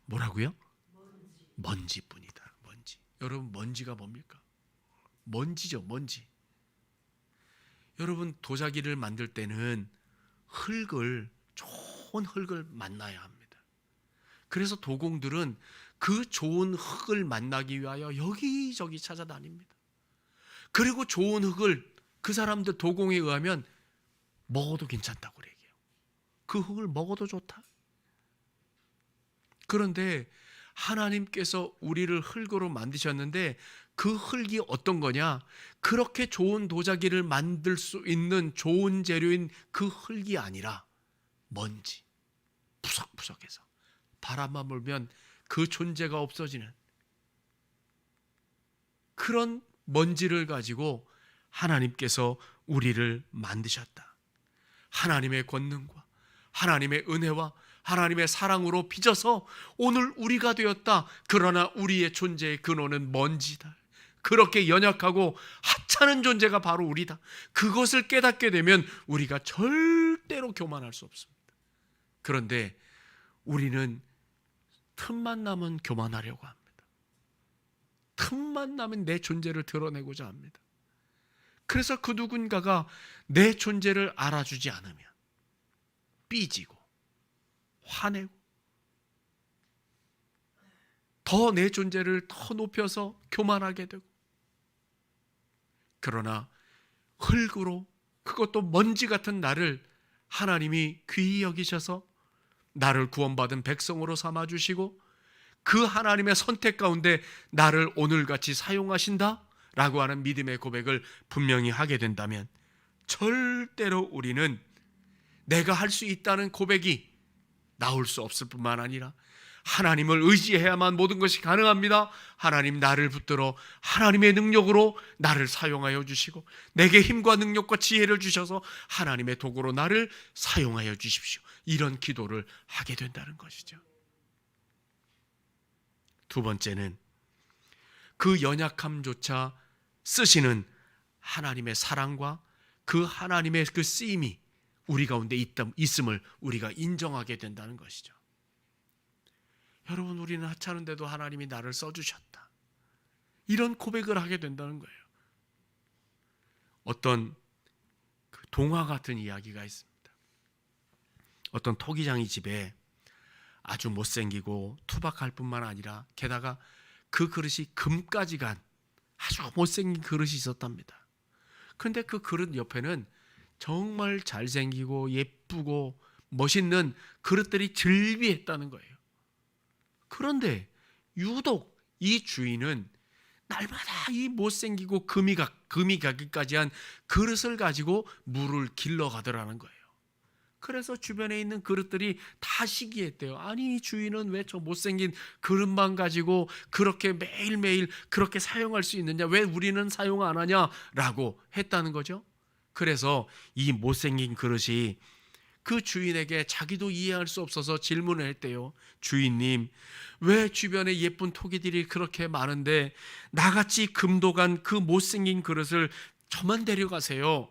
[SPEAKER 2] 뭐라고요? 먼지뿐이다. 먼지. 여러분, 먼지가 뭡니까? 먼지죠, 먼지. 여러분, 도자기를 만들 때는 좋은 흙을 만나야 합니다. 그래서 도공들은 그 좋은 흙을 만나기 위하여 여기저기 찾아다닙니다. 그리고 좋은 흙을 그 사람들 도공에 의하면 먹어도 괜찮다고 얘기해요. 그 흙을 먹어도 좋다. 그런데 하나님께서 우리를 흙으로 만드셨는데 그 흙이 어떤 거냐? 그렇게 좋은 도자기를 만들 수 있는 좋은 재료인 그 흙이 아니라 먼지, 푸석푸석해서 바람만 불면 그 존재가 없어지는 그런 먼지를 가지고 하나님께서 우리를 만드셨다. 하나님의 권능과 하나님의 은혜와 하나님의 사랑으로 빚어서 오늘 우리가 되었다. 그러나 우리의 존재의 근원은 먼지다. 그렇게 연약하고 하찮은 존재가 바로 우리다. 그것을 깨닫게 되면 우리가 절대로 교만할 수 없습니다. 그런데 우리는 틈만 나면 교만하려고 합니다. 틈만 나면 내 존재를 드러내고자 합니다. 그래서 그 누군가가 내 존재를 알아주지 않으면 삐지고 화내고 더 내 존재를 더 높여서 교만하게 되고, 그러나 흙으로, 그것도 먼지 같은 나를 하나님이 귀히 여기셔서 나를 구원받은 백성으로 삼아주시고 그 하나님의 선택 가운데 나를 오늘같이 사용하신다 라고 하는 믿음의 고백을 분명히 하게 된다면 절대로 우리는 내가 할 수 있다는 고백이 나올 수 없을 뿐만 아니라 하나님을 의지해야만 모든 것이 가능합니다. 하나님 나를 붙들어 하나님의 능력으로 나를 사용하여 주시고 내게 힘과 능력과 지혜를 주셔서 하나님의 도구로 나를 사용하여 주십시오. 이런 기도를 하게 된다는 것이죠. 두 번째는 그 연약함조차 쓰시는 하나님의 사랑과 그 하나님의 그 쓰임이 우리 가운데 있음을 우리가 인정하게 된다는 것이죠. 여러분, 우리는 하찮은데도 하나님이 나를 써주셨다. 이런 고백을 하게 된다는 거예요. 어떤 동화 같은 이야기가 있습니다. 어떤 토기장이 집에 아주 못생기고 투박할 뿐만 아니라 게다가 그 그릇이 금까지 간 아주 못생긴 그릇이 있었답니다. 그런데 그 그릇 옆에는 정말 잘생기고 예쁘고 멋있는 그릇들이 즐비했다는 거예요. 그런데 유독 이 주인은 날마다 이 못생기고 금이 가기까지 한 그릇을 가지고 물을 길러 가더라는 거예요. 그래서 주변에 있는 그릇들이 다 시기했대요. 아니, 이 주인은 왜 저 못생긴 그릇만 가지고 그렇게 매일매일 그렇게 사용할 수 있느냐, 왜 우리는 사용 안 하냐라고 했다는 거죠. 그래서 이 못생긴 그릇이 그 주인에게 자기도 이해할 수 없어서 질문을 했대요. 주인님, 왜 주변에 예쁜 토기들이 그렇게 많은데 나같이 금도간 그 못생긴 그릇을 저만 데려가세요?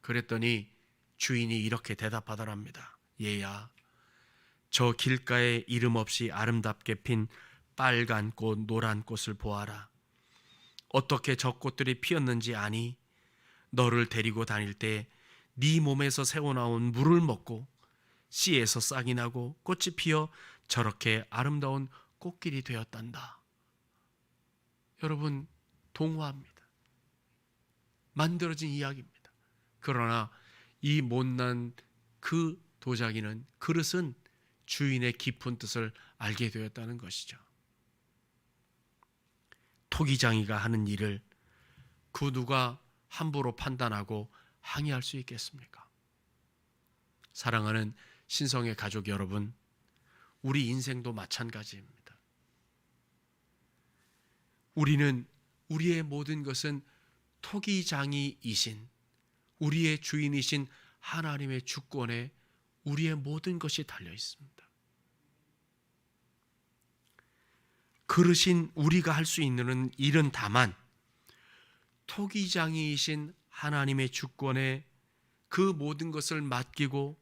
[SPEAKER 2] 그랬더니 주인이 이렇게 대답하더랍니다. 얘야, 저 길가에 이름 없이 아름답게 핀 빨간 꽃, 노란 꽃을 보아라. 어떻게 저 꽃들이 피었는지 아니? 너를 데리고 다닐 때 네 몸에서 새어나온 물을 먹고 씨에서 싹이 나고 꽃이 피어 저렇게 아름다운 꽃길이 되었단다. 여러분, 동화입니다. 만들어진 이야기입니다. 그러나 이 못난 그 도자기는, 그릇은 주인의 깊은 뜻을 알게 되었다는 것이죠. 토기장이가 하는 일을 그 누가 함부로 판단하고 항의할 수 있겠습니까? 사랑하는 신성의 가족 여러분, 우리 인생도 마찬가지입니다. 우리는, 우리의 모든 것은 토기장이이신, 우리의 주인이신 하나님의 주권에 우리의 모든 것이 달려 있습니다. 그릇인 우리가 할 수 있는 일은 다만 토기장이이신 하나님의 주권에 그 모든 것을 맡기고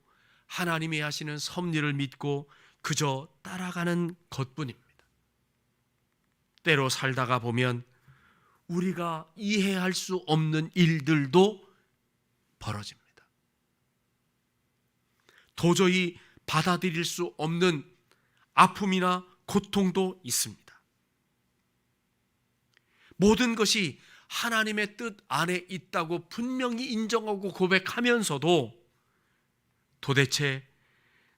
[SPEAKER 2] 하나님이 하시는 섭리를 믿고 그저 따라가는 것뿐입니다. 때로 살다가 보면 우리가 이해할 수 없는 일들도 벌어집니다. 도저히 받아들일 수 없는 아픔이나 고통도 있습니다. 모든 것이 하나님의 뜻 안에 있다고 분명히 인정하고 고백하면서도 도대체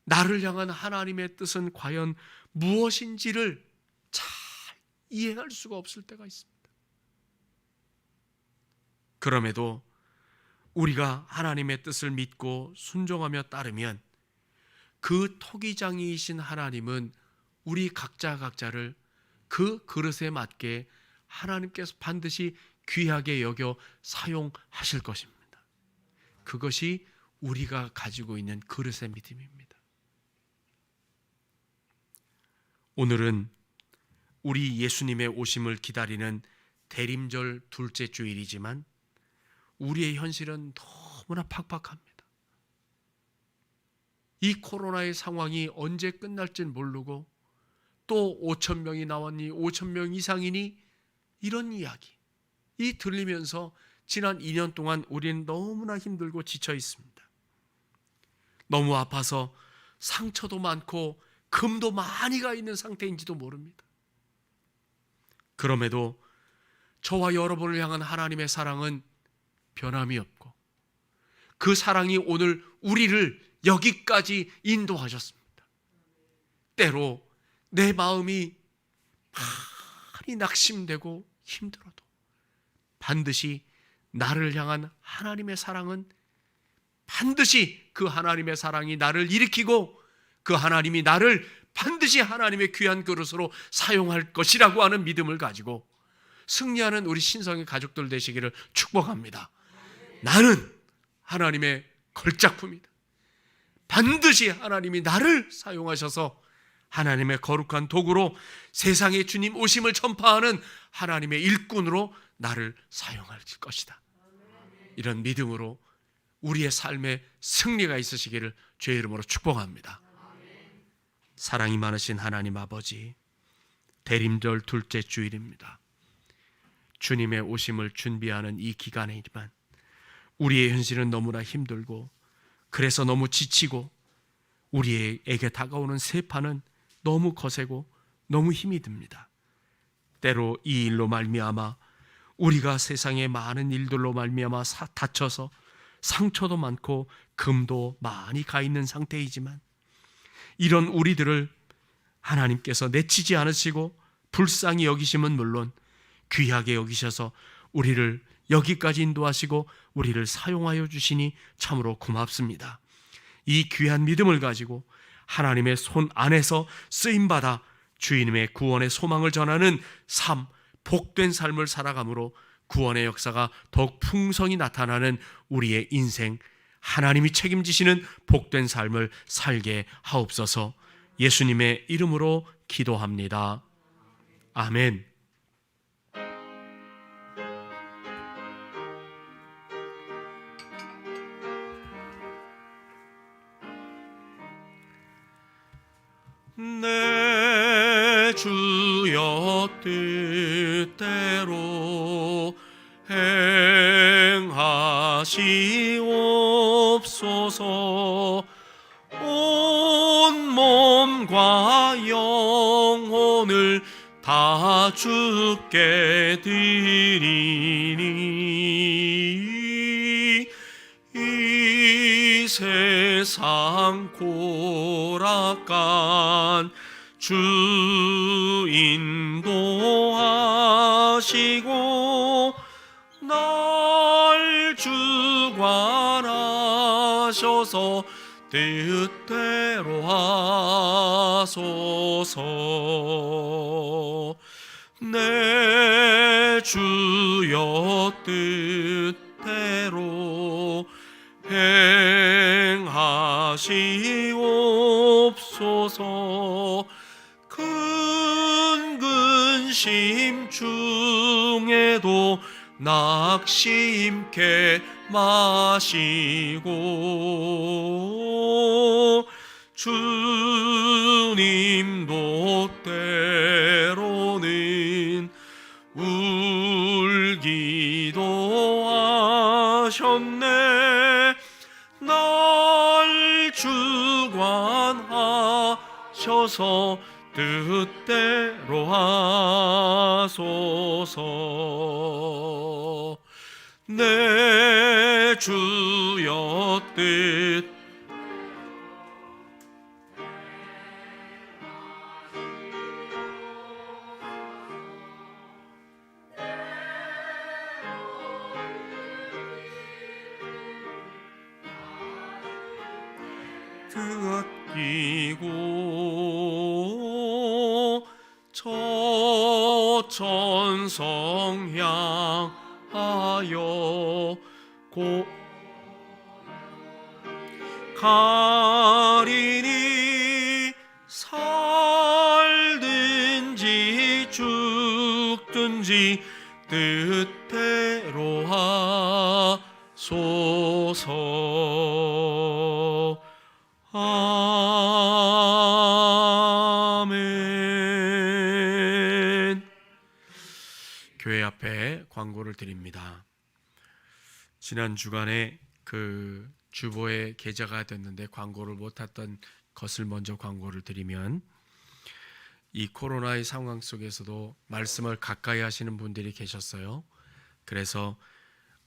[SPEAKER 2] 나를 향한 하나님의 뜻은 과연 무엇인지를 잘 이해할 수가 없을 때가 있습니다. 그럼에도 우리가 하나님의 뜻을 믿고 순종하며 따르면 그 토기장이이신 하나님은 우리 각자를 그 그릇에 맞게 하나님께서 반드시 귀하게 여겨 사용하실 것입니다. 그것이 우리가 가지고 있는 그릇의 믿음입니다. 오늘은 우리 예수님의 오심을 기다리는 대림절 둘째 주일이지만 우리의 현실은 너무나 팍팍합니다. 이 코로나의 상황이 언제 끝날지 모르고 또 5천 명이 나왔니 5천 명 이상이니 이런 이야기 이 들리면서 지난 2년 동안 우리는 너무나 힘들고 지쳐 있습니다. 너무 아파서 상처도 많고 금도 많이 가 있는 상태인지도 모릅니다. 그럼에도 저와 여러분을 향한 하나님의 사랑은 변함이 없고 그 사랑이 오늘 우리를 여기까지 인도하셨습니다. 때로 내 마음이 많이 낙심되고 힘들어도 반드시 나를 향한 하나님의 사랑은 반드시 그 하나님의 사랑이 나를 일으키고 그 하나님이 나를 반드시 하나님의 귀한 그릇으로 사용할 것이라고 하는 믿음을 가지고 승리하는 우리 신성의 가족들 되시기를 축복합니다. 나는 하나님의 걸작품이다. 반드시 하나님이 나를 사용하셔서 하나님의 거룩한 도구로 세상에 주님 오심을 전파하는 하나님의 일꾼으로 나를 사용할 것이다. 이런 믿음으로 우리의 삶에 승리가 있으시기를 주의 이름으로 축복합니다. 사랑이 많으신 하나님 아버지, 대림절 둘째 주일입니다. 주님의 오심을 준비하는 이 기간이지만 우리의 현실은 너무나 힘들고 그래서 너무 지치고 우리에게 다가오는 세파는 너무 거세고 너무 힘이 듭니다. 때로 이 일로 말미암아 우리가 세상의 많은 일들로 말미암아 다쳐서 상처도 많고 금도 많이 가 있는 상태이지만 이런 우리들을 하나님께서 내치지 않으시고 불쌍히 여기심은 물론 귀하게 여기셔서 우리를 여기까지 인도하시고 우리를 사용하여 주시니 참으로 고맙습니다. 이 귀한 믿음을 가지고 하나님의 손 안에서 쓰임받아 주님의 구원의 소망을 전하는 삶, 복된 삶을 살아감으로 구원의 역사가 더욱 풍성히 나타나는 우리의 인생, 하나님이 책임지시는 복된 삶을 살게 하옵소서. 예수님의 이름으로 기도합니다. 아멘. 내 주여 뜻대로 행하시옵소서. 온 몸과 영혼을 다 주께 드리니 이 세상 고락간 주 인도하시고 날 주관하셔서 뜻대로 하소서. 내 주여 뜻대로 행하시옵소서. 큰 근심 중에도 낙심케 마시고 주님도 때로는 울기도 하셨네. 날 주관하셔서 뜻대로 하소서. 내 주여 뜻 끼고 저천성 향하여 가리니 살든지 죽든지 뜻대로 하소서. 아멘. 교회 앞에 광고를 드립니다. 지난 주간에 그 주보에 게재가 됐는데 광고를 못했던 것을 먼저 광고를 드리면, 이 코로나의 상황 속에서도 말씀을 가까이 하시는 분들이 계셨어요. 그래서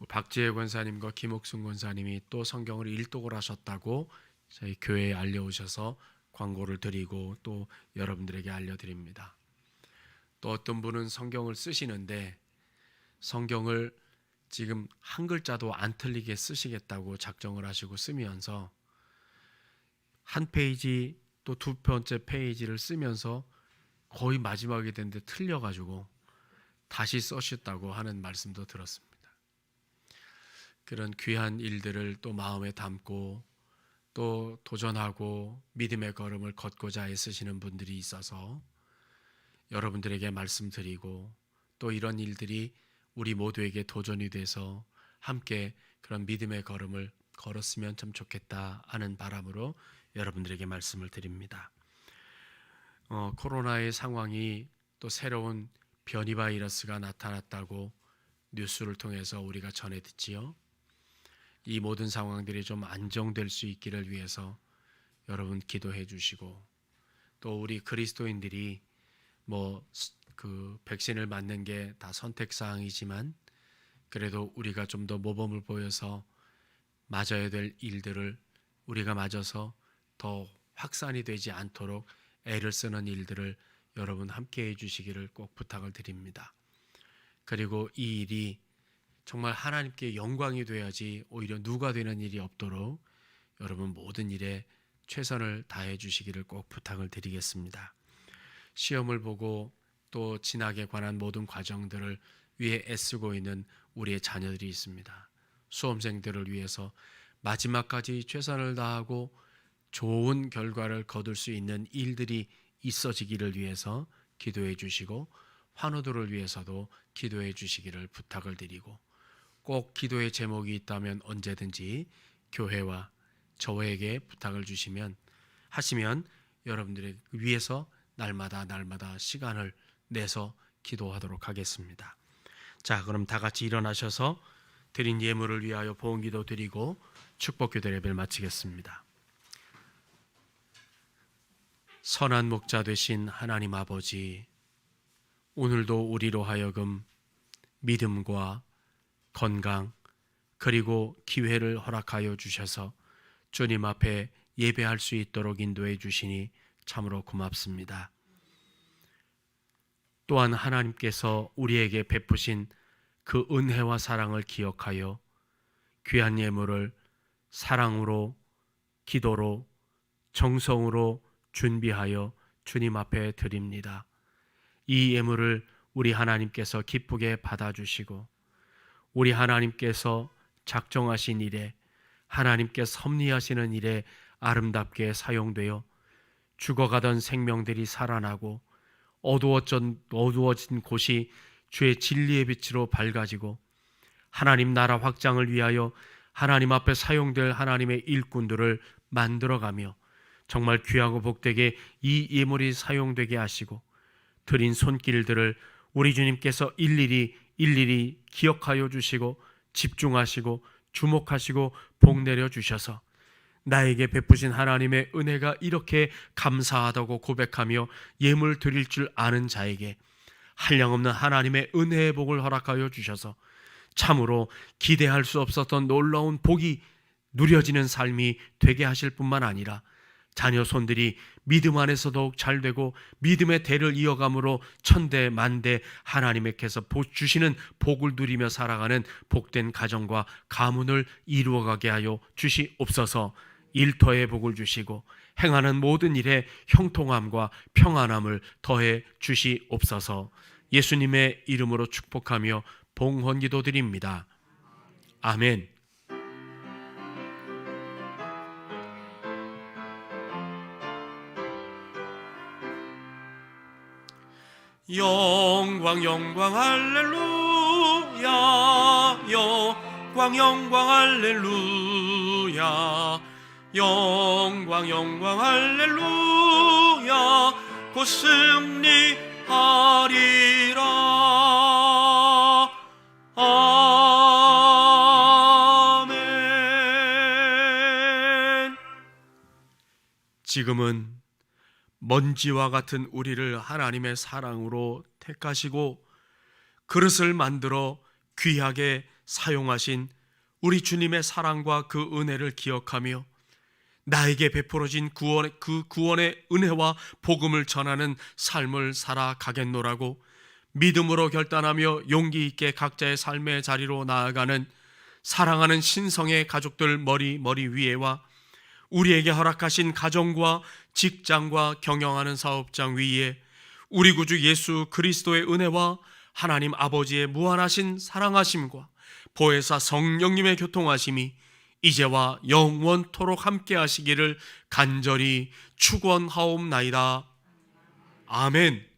[SPEAKER 2] 박지혜 권사님과 김옥순 권사님이 또 성경을 일독을 하셨다고 저희 교회에 알려오셔서 광고를 드리고 또 여러분들에게 알려드립니다. 또 어떤 분은 성경을 쓰시는데 성경을 지금 한 글자도 안 틀리게 쓰시겠다고 작정을 하시고 쓰면서 한 페이지 또 두 번째 페이지를 쓰면서 거의 마지막에 됐는데 틀려가지고 다시 써셨다고 하는 말씀도 들었습니다. 그런 귀한 일들을 또 마음에 담고 또 도전하고 믿음의 걸음을 걷고자 애쓰시는 분들이 있어서 여러분들에게 말씀드리고, 또 이런 일들이 우리 모두에게 도전이 돼서 함께 그런 믿음의 걸음을 걸었으면 참 좋겠다 하는 바람으로 여러분들에게 말씀을 드립니다. 코로나의 상황이 또 새로운 변이 바이러스가 나타났다고 뉴스를 통해서 우리가 전해 듣지요. 이 모든 상황들이 좀 안정될 수 있기를 위해서 여러분 기도해 주시고, 또 우리 그리스도인들이 그 백신을 맞는 게 다 선택 사항이지만 그래도 우리가 좀 더 모범을 보여서 맞아야 될 일들을 우리가 맞아서 더 확산이 되지 않도록 애를 쓰는 일들을 여러분 함께 해주시기를 꼭 부탁을 드립니다. 그리고 이 일이 정말 하나님께 영광이 돼야지 오히려 누가 되는 일이 없도록 여러분 모든 일에 최선을 다해 주시기를 꼭 부탁을 드리겠습니다. 시험을 보고 또 진학에 관한 모든 과정들을 위해 애쓰고 있는 우리의 자녀들이 있습니다. 수험생들을 위해서 마지막까지 최선을 다하고 좋은 결과를 거둘 수 있는 일들이 있어지기를 위해서 기도해 주시고, 환우들을 위해서도 기도해 주시기를 부탁을 드리고, 꼭 기도의 제목이 있다면 언제든지 교회와 저에게 부탁을 하시면 여러분들을 위해서 날마다 시간을 내서 기도하도록 하겠습니다. 자, 그럼 다 같이 일어나셔서 드린 예물을 위하여 보응기도 드리고 축복기도 예배를 마치겠습니다. 선한 목자 되신 하나님 아버지, 오늘도 우리로 하여금 믿음과 건강 그리고 기회를 허락하여 주셔서 주님 앞에 예배할 수 있도록 인도해 주시니 참으로 고맙습니다. 또한 하나님께서 우리에게 베푸신 그 은혜와 사랑을 기억하여 귀한 예물을 사랑으로, 기도로, 정성으로 준비하여 주님 앞에 드립니다. 이 예물을 우리 하나님께서 기쁘게 받아주시고 우리 하나님께서 작정하신 일에, 하나님께 섭리하시는 일에 아름답게 사용되어 죽어가던 생명들이 살아나고 어두워진 곳이 주의 진리의 빛으로 밝아지고 하나님 나라 확장을 위하여 하나님 앞에 사용될 하나님의 일꾼들을 만들어가며 정말 귀하고 복되게 이 예물이 사용되게 하시고, 드린 손길들을 우리 주님께서 일일이 기억하여 주시고 집중하시고 주목하시고 복 내려 주셔서 나에게 베푸신 하나님의 은혜가 이렇게 감사하다고 고백하며 예물 드릴 줄 아는 자에게 한량없는 하나님의 은혜의 복을 허락하여 주셔서 참으로 기대할 수 없었던 놀라운 복이 누려지는 삶이 되게 하실 뿐만 아니라 자녀 손들이 믿음 안에서 더욱 잘되고 믿음의 대를 이어감으로 천대 만대 하나님께서 주시는 복을 누리며 살아가는 복된 가정과 가문을 이루어가게 하여 주시옵소서. 일터에 복을 주시고 행하는 모든 일에 형통함과 평안함을 더해 주시옵소서. 예수님의 이름으로 축복하며 봉헌 기도드립니다. 아멘. 영광 영광 할렐루야, 영광 영광 할렐루야, 영광 영광 할렐루야, 곧 승리하리라. 아멘. 지금은 먼지와 같은 우리를 하나님의 사랑으로 택하시고 그릇을 만들어 귀하게 사용하신 우리 주님의 사랑과 그 은혜를 기억하며 나에게 베풀어진 그 구원의 은혜와 복음을 전하는 삶을 살아가겠노라고 믿음으로 결단하며 용기 있게 각자의 삶의 자리로 나아가는 사랑하는 신성의 가족들 머리 위에와 우리에게 허락하신 가정과 직장과 경영하는 사업장 위에 우리 구주 예수 그리스도의 은혜와 하나님 아버지의 무한하신 사랑하심과 보혜사 성령님의 교통하심이 이제와 영원토록 함께 하시기를 간절히 축원하옵나이다. 아멘.